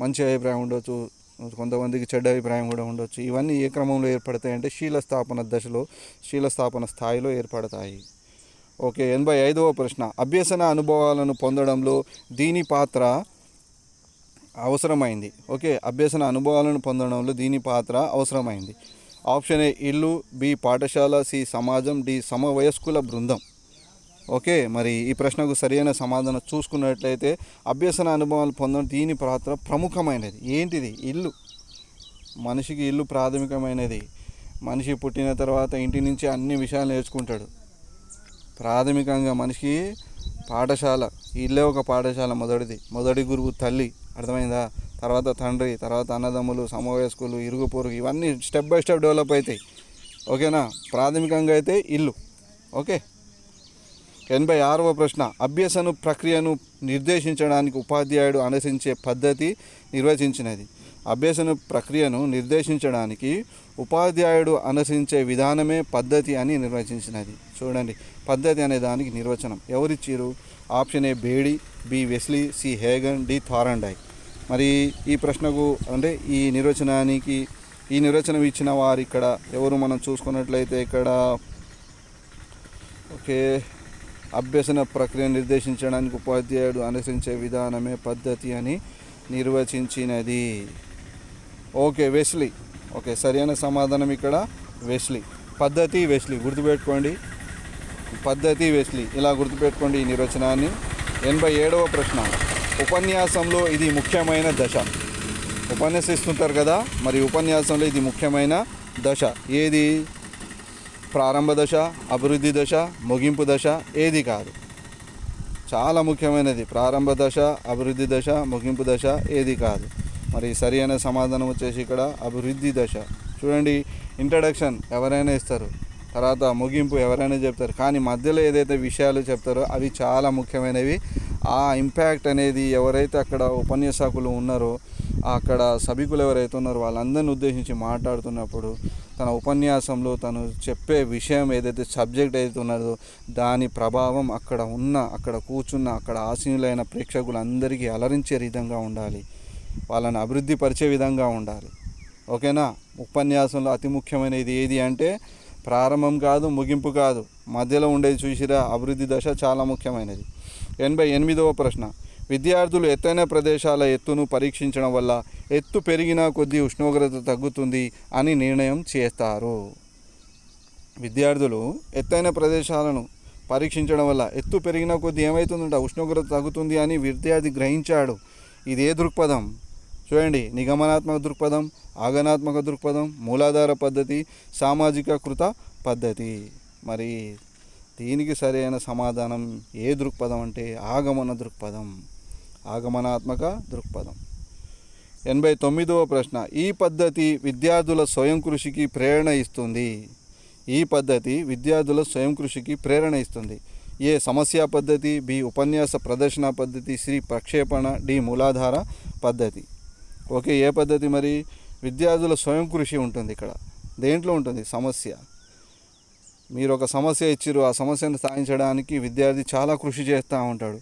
మంచి అభిప్రాయం ఉండొచ్చు, కొంతమందికి చెడ్డ అభిప్రాయం కూడా ఉండొచ్చు. ఇవన్నీ ఏ క్రమంలో ఏర్పడతాయంటే శీలస్థాపన స్థాయిలో ఏర్పడతాయి. ఓకే, 85వ ప్రశ్న. అభ్యసన అనుభవాలను పొందడంలో దీని పాత్ర అవసరమైంది. ఓకే, అభ్యసన అనుభవాలను పొందడంలో దీని పాత్ర అవసరమైంది. ఆప్షన్ ఏ ఇల్లు, బి పాఠశాల, సి సమాజం, డి సమవయస్కుల బృందం. ఓకే, మరి ఈ ప్రశ్నకు సరైన సమాధానం చూసుకున్నట్లయితే అభ్యసన అనుభవాలు పొందడం దీని పాత్ర ప్రముఖమైనది. ఏంటిది? ఇల్లు. మనిషికి ఇల్లు ప్రాథమికమైనది. మనిషి పుట్టిన తర్వాత ఇంటి నుంచి అన్ని విషయాలు నేర్చుకుంటాడు. ప్రాథమికంగా మనిషికి పాఠశాల, ఇల్లే ఒక పాఠశాల. మొదటి గురువు తల్లి, అర్థమైందా? తర్వాత తండ్రి, తర్వాత అన్నదమ్ములు, సమవయస్కులు, ఇరుగు పొరుగు, ఇవన్నీ స్టెప్ బై స్టెప్ డెవలప్ అవుతాయి. ఓకేనా, ప్రాథమికంగా అయితే ఇల్లు. ఓకే, 86వ ప్రశ్న. అభ్యసన ప్రక్రియను నిర్దేశించడానికి ఉపాధ్యాయుడు అనుసరించే పద్ధతి నిర్వచించినది. అభ్యసన ప్రక్రియను నిర్దేశించడానికి ఉపాధ్యాయుడు అనుసరించే విధానమే పద్ధతి అని నిర్వచించినది. చూడండి, పద్ధతి అనే దానికి నిర్వచనం ఎవరిచ్చిరు? Option A Bedi, B Wesley, C Hagen, D Thorndike. మరి ఈ ప్రశ్నకు అంటే ఈ నిర్వచనం ఇచ్చిన వారు ఇక్కడ ఎవరు మనం చూసుకున్నట్లయితే ఇక్కడ ఓకే, అభ్యసన ప్రక్రియ నిర్దేశించడానికి ఉపాధ్యాయుడు అనుసరించే విధానమే పద్ధతి అని నిర్వచించినది. Okay, Wesley. ఓకే, సరైన సమాధానం ఇక్కడ వెస్లీ. పద్ధతి వెస్లీ, గుర్తుపెట్టుకోండి. పద్ధతి వెస్లీ, ఇలా గుర్తుపెట్టుకోండి ఈ నిర్వచనాన్ని. 87వ ప్రశ్న. ఉపన్యాసంలో ఇది ముఖ్యమైన దశ. ఉపన్యసిస్తుంటారు కదా, మరి ఉపన్యాసంలో ఇది ముఖ్యమైన దశ ఏది? ప్రారంభ దశ, అభివృద్ధి దశ, ముగింపు దశ, ఏది కాదు? చాలా ముఖ్యమైనది. ప్రారంభ దశ, అభివృద్ధి దశ, ముగింపు దశ, ఏది కాదు? మరి సరైన సమాధానం వచ్చేసి ఇక్కడ అభివృద్ధి దశ. చూడండి, ఇంట్రడక్షన్ ఎవరైనా ఇస్తారు, తర్వాత ముగింపు ఎవరైనా చెప్తారు, కానీ మధ్యలో ఏదైతే విషయాలు చెప్తారో అవి చాలా ముఖ్యమైనవి. ఆ ఇంపాక్ట్ అనేది ఎవరైతే అక్కడ ఉపన్యాసకులు ఉన్నారో, అక్కడ సభికులు ఎవరైతే ఉన్నారో వాళ్ళందరిని ఉద్దేశించి మాట్లాడుతున్నప్పుడు తన ఉపన్యాసంలో తను చెప్పే విషయం ఏదైతే సబ్జెక్ట్ అయితే ఉన్నదో దాని ప్రభావం అక్కడ కూర్చున్న అక్కడ ఆసీనులైన ప్రేక్షకులందరికీ అలరించే విధంగా ఉండాలి, వాళ్ళని అభివృద్ధి పరిచే విధంగా ఉండాలి. ఓకేనా, ఉపన్యాసంలో అతి ముఖ్యమైనది ఏది అంటే ప్రారంభం కాదు, ముగింపు కాదు, మధ్యలో ఉండేది. చూసిరా, అభివృద్ధి దశ చాలా ముఖ్యమైనది. 88వ ప్రశ్న. విద్యార్థులు ఎత్తైన ప్రదేశాల ఎత్తును పరీక్షించడం వల్ల ఎత్తు పెరిగిన కొద్దీ ఉష్ణోగ్రత తగ్గుతుంది అని నిర్ణయం చేస్తారు. విద్యార్థులు ఎత్తైన ప్రదేశాలను పరీక్షించడం వల్ల ఎత్తు పెరిగిన కొద్దీ ఏమవుతుందంట? ఉష్ణోగ్రత తగ్గుతుంది అని విద్యార్థి గ్రహించాడు. ఇదే దృక్పథం. చూడండి, నిగమనాత్మక దృక్పథం, ఆగమనాత్మక దృక్పథం, మూలాధార పద్ధతి, సామాజిక కృత పద్ధతి. మరి దీనికి సరైన సమాధానం ఏ దృక్పథం అంటే ఆగమనాత్మక దృక్పథం. 89వ ప్రశ్న. ఈ పద్ధతి విద్యార్థుల స్వయం కృషికి ప్రేరణ ఇస్తుంది. ఏ సమస్య పద్ధతి, బి ఉపన్యాస ప్రదర్శన పద్ధతి, సి ప్రక్షేపణ, డి మూలాధార పద్ధతి. ఓకే, ఏ పద్ధతి? మరి విద్యార్థుల స్వయం కృషి ఉంటుంది. ఇక్కడ దేంట్లో ఉంటుంది? సమస్య. మీరు ఒక సమస్య ఇచ్చిర్రు, ఆ సమస్యను సాధించడానికి విద్యార్థి చాలా కృషి చేస్తూ ఉంటాడు.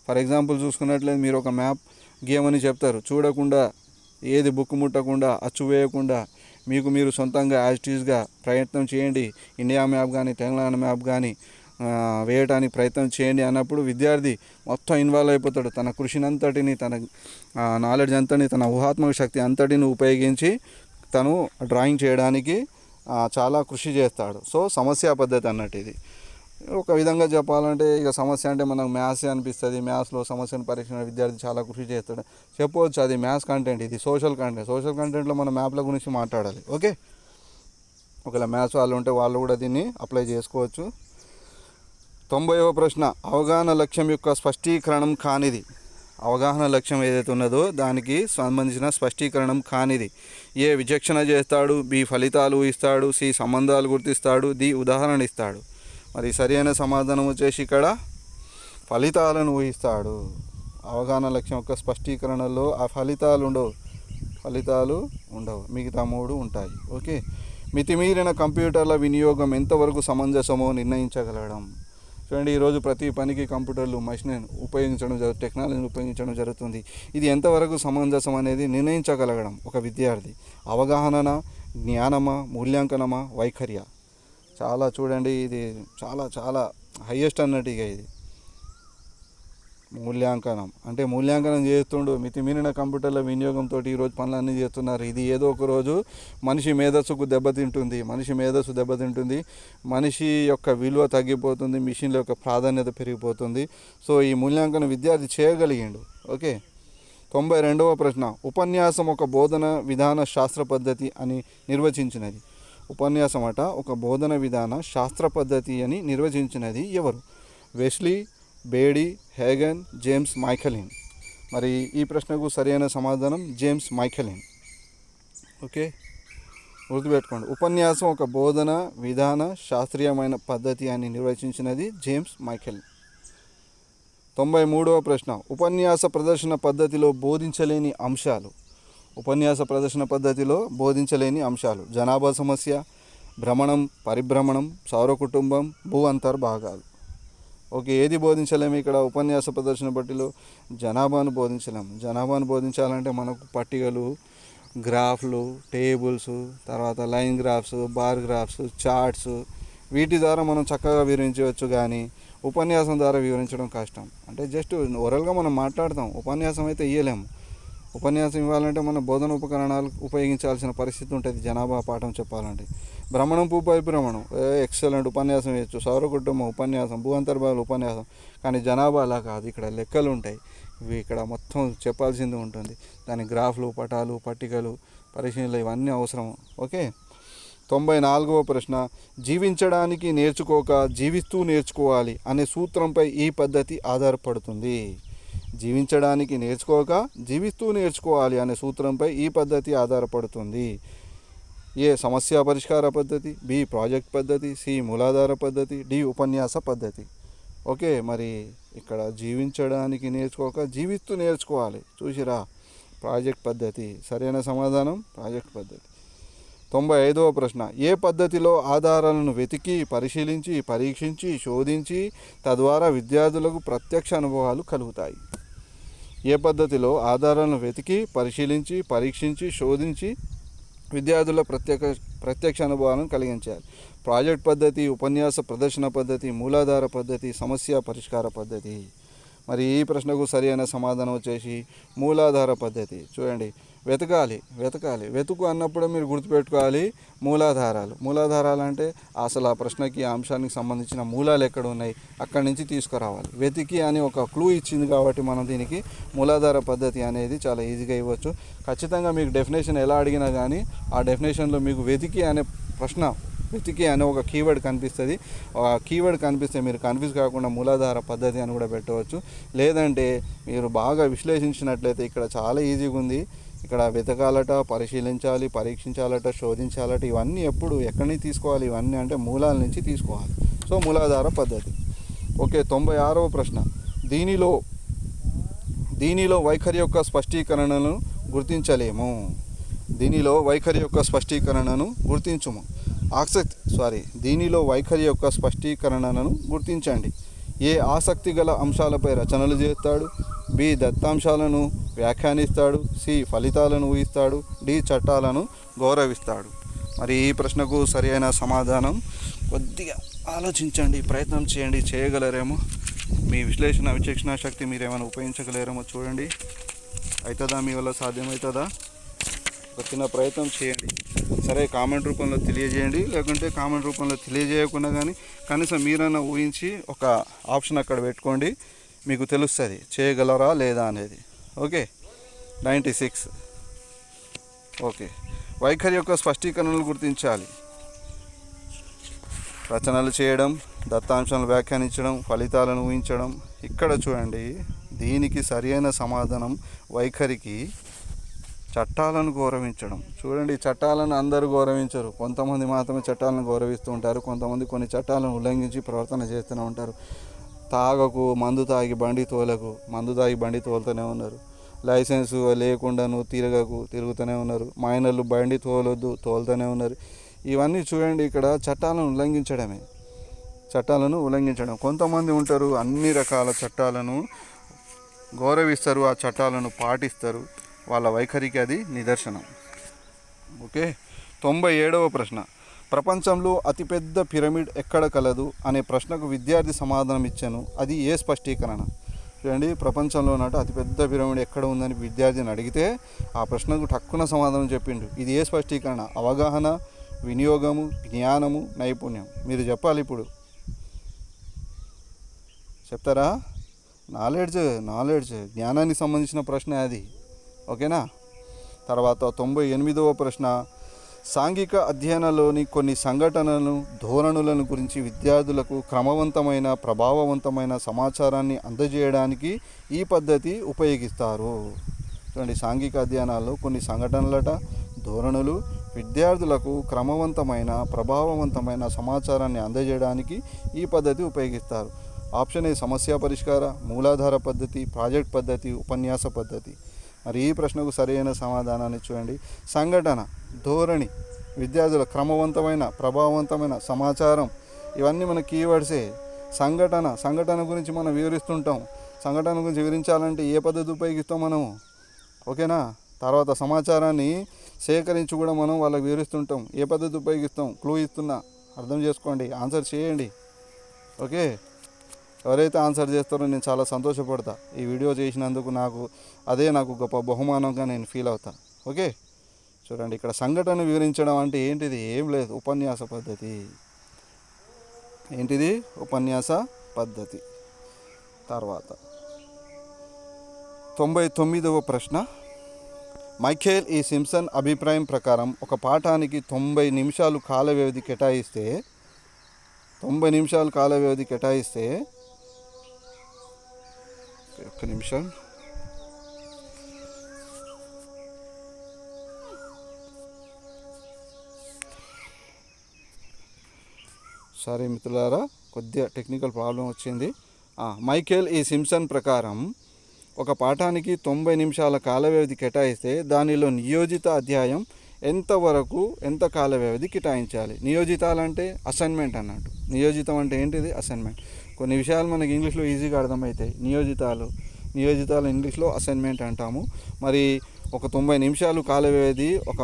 ఫర్ ఎగ్జాంపుల్ చూసుకున్నట్లయితే మీరు ఒక మ్యాప్ గీయమని చెప్తారు, చూడకుండా, ఏది బుక్ ముట్టకుండా, అచ్చు వేయకుండా మీరు సొంతంగా యాజిటీస్గా ప్రయత్నం చేయండి. ఇండియా మ్యాప్ కానీ తెలంగాణ మ్యాప్ కానీ వేయడానికి ప్రయత్నం చేయండి అన్నప్పుడు విద్యార్థి మొత్తం ఇన్వాల్వ్ అయిపోతాడు. తన కృషిని అంతటిని, తన నాలెడ్జ్ అంతటిని, తన ఊహాత్మక శక్తి అంతటిని ఉపయోగించి తను డ్రాయింగ్ చేయడానికి చాలా కృషి చేస్తాడు. సో సమస్య పద్ధతి అన్నట్టు ఇది. ఒక విధంగా చెప్పాలంటే ఇక సమస్య అంటే మనకు మ్యాథ్స్ అనిపిస్తుంది. మ్యాథ్స్లో సమస్యను పరీక్షించిన విద్యార్థి చాలా కృషి చేస్తాడు చెప్పవచ్చు. అది మ్యాథ్స్ కంటెంట్, ఇది సోషల్ కంటెంట్. సోషల్ కంటెంట్లో మనం మ్యాప్ల గురించి మాట్లాడాలి. ఓకే, ఒకవేళ మ్యాథ్స్ వాళ్ళు ఉంటే వాళ్ళు కూడా దీన్ని అప్లై చేసుకోవచ్చు. 90వ ప్రశ్న, అవగాహన లక్ష్యం యొక్క స్పష్టీకరణం కానిది. అవగాహన లక్ష్యం ఏదైతే ఉన్నదో దానికి సంబంధించిన స్పష్టీకరణం కానిది. ఏ విచక్షణ చేస్తాడు, బి ఫలితాలు ఇస్తాడు, సి సంబంధాలు గుర్తిస్తాడు, డి ఉదాహరణ ఇస్తాడు. మరి సరైన సమాధానం వచ్చేసి ఇక్కడ ఫలితాలను ఊహిస్తాడు. అవగాహన లక్ష్యం యొక్క స్పష్టీకరణలో ఆ ఫలితాలు ఉండవు, మిగతా 3 ఉంటాయి. ఓకే, మితిమీరిన కంప్యూటర్ల వినియోగం ఎంతవరకు సమంజసమో నిర్ణయించగలగడం. చూడండి, ఈరోజు ప్రతి పనికి కంప్యూటర్లు, మెషిన్ ఉపయోగించడం టెక్నాలజీని ఉపయోగించడం జరుగుతుంది. ఇది ఎంతవరకు సమంజసం అనేది నిర్ణయించగలగడం ఒక విద్యార్థి. అవగాహన, జ్ఞానమా, మూల్యాంకనమా, వైఖర్య. చాలా చూడండి, ఇది చాలా చాలా హయ్యెస్ట్ అన్నట్టుగా ఇది మూల్యాంకనం. అంటే మూల్యాంకనం చేస్తుండు. మితిమీరిన కంప్యూటర్ల వినియోగంతో ఈరోజు పనులన్నీ చేస్తున్నారు. ఇది ఏదో ఒక రోజు మనిషి మేధస్సుకు దెబ్బతింటుంది. మనిషి యొక్క విలువ తగ్గిపోతుంది, మిషన్ల యొక్క ప్రాధాన్యత పెరిగిపోతుంది. సో ఈ మూల్యాంకనం విద్యార్థి చేయగలిగిండు. ఓకే, 92వ ప్రశ్న, ఉపన్యాసం ఒక బోధన విధాన శాస్త్ర పద్ధతి అని నిర్వచించినది. ఉపన్యాసం ఒక బోధన విధాన శాస్త్ర పద్ధతి అని నిర్వచించినది ఎవరు? Wesley, Bedi, Hagen, James Michaelin. మరి ఈ ప్రశ్నకు సరైన సమాధానం జేమ్స్ మైఖెలిన్. ఓకే, గుర్తుపెట్టుకోండి, ఉపన్యాసం ఒక బోధన విధాన శాస్త్రీయమైన పద్ధతి అని నిర్వచించినది జేమ్స్ మైఖెలిన్. 93వ ప్రశ్న, ఉపన్యాస ప్రదర్శన పద్ధతిలో బోధించలేని అంశాలు. ఉపన్యాస ప్రదర్శన పద్ధతిలో బోధించలేని అంశాలు: జనాభా సమస్య, భ్రమణం, పరిభ్రమణం, సౌర కుటుంబం, భూ అంతర్భాగాలు. ఓకే, ఏది బోధించలేము ఇక్కడ ఉపన్యాస ప్రదర్శన పట్టిలో? జనాభాను బోధించలేము. జనాభాను బోధించాలంటే మనకు పట్టికలు, గ్రాఫ్లు, టేబుల్స్, తర్వాత line graphs, bar graphs, charts, వీటి ద్వారా మనం చక్కగా వివరించవచ్చు. కానీ ఉపన్యాసం ద్వారా వివరించడం కష్టం. అంటే జస్ట్ ఓరల్గా మనం మాట్లాడతాం, ఉపన్యాసం అయితే ఇవ్వలేము. ఉపన్యాసం ఇవ్వాలంటే మన బోధన ఉపకరణాలు ఉపయోగించాల్సిన పరిస్థితి ఉంటుంది. జనాభా పాఠం చెప్పాలంటే భ్రమణం, పరిభ్రమణం ఎక్సలెంట్ ఉపన్యాసం ఇవ్వచ్చు. సౌర కుటుంబం ఉపన్యాసం, భూ అంతర్భాగాలు ఉపన్యాసం. కానీ జనాభా అలా కాదు, ఇక్కడ లెక్కలు ఉంటాయి. ఇవి ఇక్కడ మొత్తం చెప్పాల్సింది ఉంటుంది. దాని గ్రాఫ్లు, పటాలు, పట్టికలు, పరిశీలనలు ఇవన్నీ అవసరం. ఓకే, 94వ ప్రశ్న, జీవించడానికి నేర్చుకోక జీవిస్తూ నేర్చుకోవాలి అనే సూత్రంపై ఈ పద్ధతి ఆధారపడుతుంది. జీవించడానికి నేర్చుకోక జీవిస్తూ నేర్చుకోవాలి అనే సూత్రంపై ఈ పద్ధతి ఆధారపడుతుంది. ఏ సమస్య పరిష్కార పద్ధతి, బి ప్రాజెక్ట్ పద్ధతి, సి మూలాధార పద్ధతి, డి ఉపన్యాస పద్ధతి. ఓకే, మరి ఇక్కడ జీవించడానికి నేర్చుకోక జీవిస్తూ నేర్చుకోవాలి. చూసిరా, ప్రాజెక్ట్ పద్ధతి. సరైన సమాధానం ప్రాజెక్ట్ పద్ధతి. 95వ ప్రశ్న, ఏ పద్ధతిలో ఆధారాలను వెతికి, పరిశీలించి, పరీక్షించి, శోధించి తద్వారా విద్యార్థులకు ప్రత్యక్ష అనుభవాలు కలుగుతాయి? ఏ పద్ధతిలో ఆధారాలను వెతికి, పరిశీలించి, పరీక్షించి, శోధించి విద్యార్థుల ప్రత్యక్ష అనుభవాలను కలిగించాలి? ప్రాజెక్ట్ పద్ధతి, ఉపన్యాస ప్రదర్శన పద్ధతి, మూలాధార పద్ధతి, సమస్య పరిష్కార పద్ధతి. మరి ఈ ప్రశ్నకు సరైన సమాధానం వచ్చేసి మూలాధార పద్ధతి. చూడండి, వెతుకు అన్నప్పుడు మీరు గుర్తుపెట్టుకోవాలి మూలాధారాలు అంటే అసలు ఆ ప్రశ్నకి, ఆ అంశానికి సంబంధించిన మూలాలు ఎక్కడ ఉన్నాయి అక్కడి నుంచి తీసుకురావాలి. వెతికి అని ఒక క్లూ ఇచ్చింది కాబట్టి మనం దీనికి మూలాధార పద్ధతి అనేది చాలా ఈజీగా ఇవ్వచ్చు. ఖచ్చితంగా మీకు డెఫినేషన్ ఎలా అడిగినా కానీ ఆ డెఫినేషన్లో మీకు వెతికి అనే ఒక కీవర్డ్ కనిపిస్తుంది. ఆ కీవర్డ్ కనిపిస్తే మీరు కన్ఫ్యూజ్ కాకుండా మూలాధార పద్ధతి అని కూడా పెట్టవచ్చు. లేదంటే మీరు బాగా విశ్లేషించినట్లయితే ఇక్కడ చాలా ఈజీగా ఉంది. ఇక్కడ వెతకాలట, పరిశీలించాలి, పరీక్షించాలట, శోధించాలట. ఇవన్నీ ఎక్కడి నుంచి తీసుకోవాలి? ఇవన్నీ అంటే మూలాల నుంచి తీసుకోవాలి. సో మూలాధార పద్ధతి. ఓకే, 96వ ప్రశ్న, దీనిలో వైఖరి యొక్క స్పష్టీకరణను గుర్తించలేము. దీనిలో వైఖరి యొక్క స్పష్టీకరణను గుర్తించండి. ఏ ఆసక్తి గల అంశాలపై రచనలు చేస్తాడు, బి దత్తాంశాలను వ్యాఖ్యానిస్తాడు, సి ఫలితాలను ఊహిస్తాడు, డి చట్టాలను గౌరవిస్తాడు. మరి ఈ ప్రశ్నకు సరైన సమాధానం కొద్దిగా ఆలోచించండి, ప్రయత్నం చేయండి, చేయగలరేమో. మీ విచక్షణ శక్తి మీరు ఏమైనా ఉపయోగించగలరేమో చూడండి. అవుతుందా? మీ వల్ల సాధ్యమవుతుందా? ఒక చిన్న ప్రయత్నం చేయండి. సరే, కామెంట్ రూపంలో తెలియజేయండి, లేకుంటే కామెంట్ రూపంలో తెలియజేయకుండా కానీ కనీసం మీరన్నా ఊహించి ఒక ఆప్షన్ అక్కడ పెట్టుకోండి. మీకు తెలుస్తుంది చేయగలరా లేదా అనేది. ఓకే, 96. ఓకే, వైఖరి యొక్క స్పష్టీకరణలు గుర్తించాలి. రచనలు చేయడం, దత్తాంశాలను వ్యాఖ్యానించడం, ఫలితాలను ఊహించడం. ఇక్కడ చూడండి, దీనికి సరైన సమాధానం వైఖరికి చట్టాలను గౌరవించడం. చూడండి, చట్టాలను అందరూ గౌరవించరు, కొంతమంది మాత్రమే చట్టాలను గౌరవిస్తూ ఉంటారు. కొంతమంది కొన్ని చట్టాలను ఉల్లంఘించి ప్రవర్తన చేస్తూనే ఉంటారు. తాగకు, మందు తాగి బండి తోలకు, మందు తాగి బండి తోలుతూనే ఉన్నారు. లైసెన్సు లేకుండాను తిరుగుతూనే ఉన్నారు. మైనర్లు బండి తోలొద్దు, తోలుతూనే ఉన్నారు. ఇవన్నీ చూడండి, ఇక్కడ చట్టాలను ఉల్లంఘించడం. కొంతమంది ఉంటారు, అన్ని రకాల చట్టాలను గౌరవిస్తారు, ఆ చట్టాలను పాటిస్తారు. వాళ్ళ వైఖరికి అది నిదర్శనం. ఓకే, 97వ ప్రశ్న. ప్రపంచంలో అతిపెద్ద పిరమిడ్ ఎక్కడ కలదు అనే ప్రశ్నకు విద్యార్థి సమాధానం ఇచ్చాను. అది ఏ స్పష్టీకరణ? చూడండి, ప్రపంచంలో అతిపెద్ద పిరమిడ్ ఎక్కడ ఉందని విద్యార్థిని అడిగితే ఆ ప్రశ్నకు టక్కున సమాధానం చెప్పిండు. ఇది ఏ స్పష్టీకరణ? అవగాహన, వినియోగము, జ్ఞానము, నైపుణ్యం. మీరు చెప్పాలి. ఇప్పుడు చెప్తారా? నాలెడ్జ్ జ్ఞానానికి సంబంధించిన ప్రశ్న అది. ఓకేనా? తర్వాత 98వ ప్రశ్న. సాంఘిక అధ్యయనంలోని కొన్ని సంఘటనలను, ధోరణులను గురించి విద్యార్థులకు క్రమవంతమైన, ప్రభావవంతమైన సమాచారాన్ని అందజేయడానికి ఈ పద్ధతి ఉపయోగిస్తారు. చూడండి, సాంఘిక అధ్యయనాల్లో కొన్ని సంఘటనలట, ధోరణులు విద్యార్థులకు క్రమవంతమైన, ప్రభావవంతమైన సమాచారాన్ని అందజేయడానికి ఈ పద్ధతి ఉపయోగిస్తారు. ఆప్షన్ ఏ సమస్య పరిష్కార, మూలాధార పద్ధతి, ప్రాజెక్ట్ పద్ధతి, ఉపన్యాస పద్ధతి. మరి ఈ ప్రశ్నకు సరైన సమాధానాన్ని చూడండి. సంఘటన, ధోరణి, విద్యార్థుల క్రమవంతమైన, ప్రభావవంతమైన సమాచారం, ఇవన్నీ మన కీవర్డ్సే. సంఘటన గురించి మనం వివరిస్తుంటాం. సంఘటన గురించి వివరించాలంటే ఏ పద్ధతి ఉపయోగిస్తాం మనము? ఓకేనా? తర్వాత సమాచారాన్ని సేకరించి కూడా మనం వాళ్ళకి వివరిస్తుంటాం. ఏ పద్ధతి ఉపయోగిస్తాం? క్లూ ఇస్తున్నా, అర్థం చేసుకోండి, ఆన్సర్ చేయండి. ఓకే, ఎవరైతే ఆన్సర్ చేస్తారో నేను చాలా సంతోషపడతా. ఈ వీడియో చేసినందుకు నాకు గొప్ప బహుమానంగా నేను ఫీల్ అవుతా. ఓకే, చూడండి, ఇక్కడ సంఘటన వివరించడం అంటే ఏంటిది? ఏం లేదు, ఉపన్యాస పద్ధతి. ఏంటిది? ఉపన్యాస పద్ధతి. తర్వాత 99వ ప్రశ్న. మైఖేల్ ఈ సింప్సన్ అభిప్రాయం ప్రకారం ఒక పాఠానికి 90 నిమిషాలు కాల వ్యవధి కేటాయిస్తే ఒక్క నిమిషం. సారీ మిత్రులారా, కొద్దిగా టెక్నికల్ ప్రాబ్లం వచ్చింది. మైఖేల్ ఈ సింప్సన్ ప్రకారం ఒక పాఠానికి 90 నిమిషాల కాల వ్యవధి కేటాయిస్తే దానిలో నియోజిత అధ్యాయం ఎంత కాల వ్యవధి కేటాయించాలి? నియోజితాలంటే అసైన్మెంట్ అన్నట్టు. నియోజితం అంటే ఏంటిది? అసైన్మెంట్. కొన్ని విషయాలు మనకి ఇంగ్లీష్లో ఈజీగా అర్థమవుతాయి. నియోజితాలు ఇంగ్లీష్లో అసైన్మెంట్ అంటాము. మరి ఒక 90 నిమిషాలు కాల వ్యవధి ఒక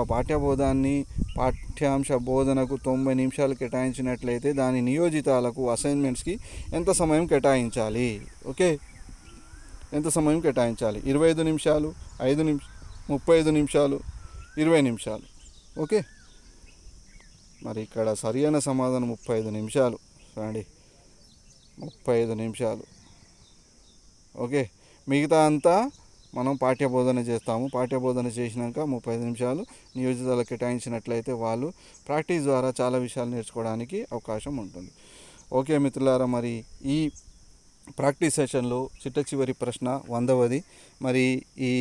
పాఠ్యాంశ బోధనకు 90 నిమిషాలు కేటాయించినట్లయితే దాని నియోజితాలకు, అసైన్మెంట్స్కి ఎంత సమయం కేటాయించాలి? ఓకే, ఎంత సమయం కేటాయించాలి? 25 నిమిషాలు, 35 నిమిషాలు, 20 నిమిషాలు. ఓకే, మరి ఇక్కడ సరైన సమాధానం 35 నిమిషాలు. చూడండి, 35 నిమిషాలు. ఓకే, మిగతా అంతా మనం పాఠ్యబోధన చేస్తాము. పాఠ్యబోధన చేసినాక 35 నిమిషాలు నియోజితాలు కేటాయించినట్లయితే వాళ్ళు ప్రాక్టీస్ ద్వారా చాలా విషయాలు నేర్చుకోవడానికి అవకాశం ఉంటుంది. ఓకే మిత్రులారా, మరి ఈ ప్రాక్టీస్ సెషన్లో చిట్ట చివరి ప్రశ్న 100వది. మరి ఈ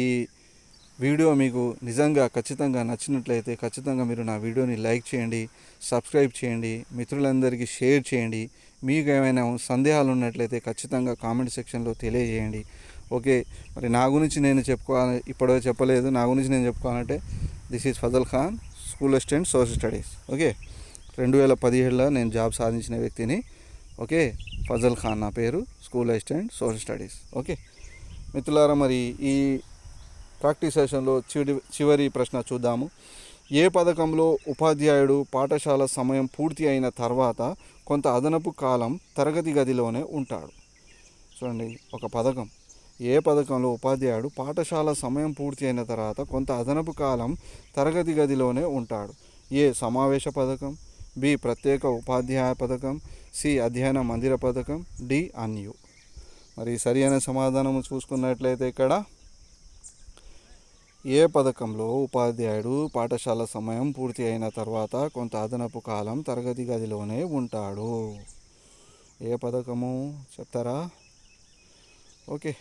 వీడియో మీకు నిజంగా ఖచ్చితంగా నచ్చినట్లయితే ఖచ్చితంగా మీరు నా వీడియోని లైక్ చేయండి, సబ్స్క్రైబ్ చేయండి, మిత్రులందరికీ షేర్ చేయండి. మీకు ఏమైనా సందేహాలు ఉన్నట్లయితే ఖచ్చితంగా కామెంట్ సెక్షన్లో తెలియజేయండి. ఓకే, మరి నా గురించి నేను ఇప్పటివరకు చెప్పలేదు. నా గురించి నేను చెప్పుకోవాలంటే this is Fazal Khan, school assistant social studies. Okay, 2017లో నేను జాబ్ సాధించిన వ్యక్తిని. ఓకే, ఫజల్ ఖాన్ నా పేరు, school assistant social studies. Okay మిత్రులారా, మరి ఈ ప్రాక్టీస్ సెషన్లో చివరి ప్రశ్న చూద్దాము. ఏ పథకంలో ఉపాధ్యాయుడు పాఠశాల సమయం పూర్తి అయిన తర్వాత కొంత అదనపు కాలం తరగతి గదిలోనే ఉంటాడు? చూడండి, ఒక పథకం ఏ పథకంలో ఉపాధ్యాయుడు పాఠశాల సమయం పూర్తి అయిన తర్వాత కొంత అదనపు కాలం తరగతి గదిలోనే ఉంటాడు? ఏ సమావేశ పథకం, బి ప్రత్యేక ఉపాధ్యాయ పథకం, సి అధ్యయన మందిర పథకం, డి అన్యు. మరి సరి అయిన సమాధానం చూసుకున్నట్లయితే ఇక్కడ ఏ పథకంలో ఉపాధ్యాయుడు పాఠశాల సమయం పూర్తి అయిన తర్వాత కొంత అదనపు కాలం తరగతి గదిలోనే ఉంటాడు? ఏ పథకము చెప్తారా? ఓకే,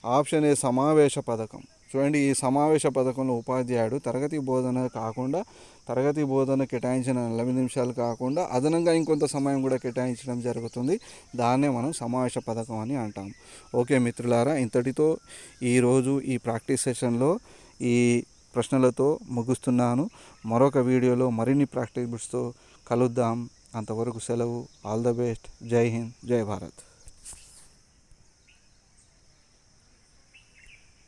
ఆప్షన్ ఏ సమావేశ పథకం. చూడండి, ఈ సమావేశ పథకంలో ఉపాధ్యాయుడు తరగతి బోధన కాకుండా, తరగతి బోధన కేటాయించిన 40 నిమిషాలు కాకుండా అదనంగా ఇంకొంత సమయం కూడా కేటాయించడం జరుగుతుంది. దాన్నే మనం సమావేశ పథకం అని అంటాం. ఓకే మిత్రులారా, ఇంతటితో ఈరోజు ఈ ప్రాక్టీస్ సెషన్లో ఈ ప్రశ్నలతో ముగిస్తున్నాను. మరొక వీడియోలో మరిన్ని ప్రాక్టీస్ బిట్స్తో కలుద్దాం. అంతవరకు సెలవు. All the best. జై హింద్, జై భారత్.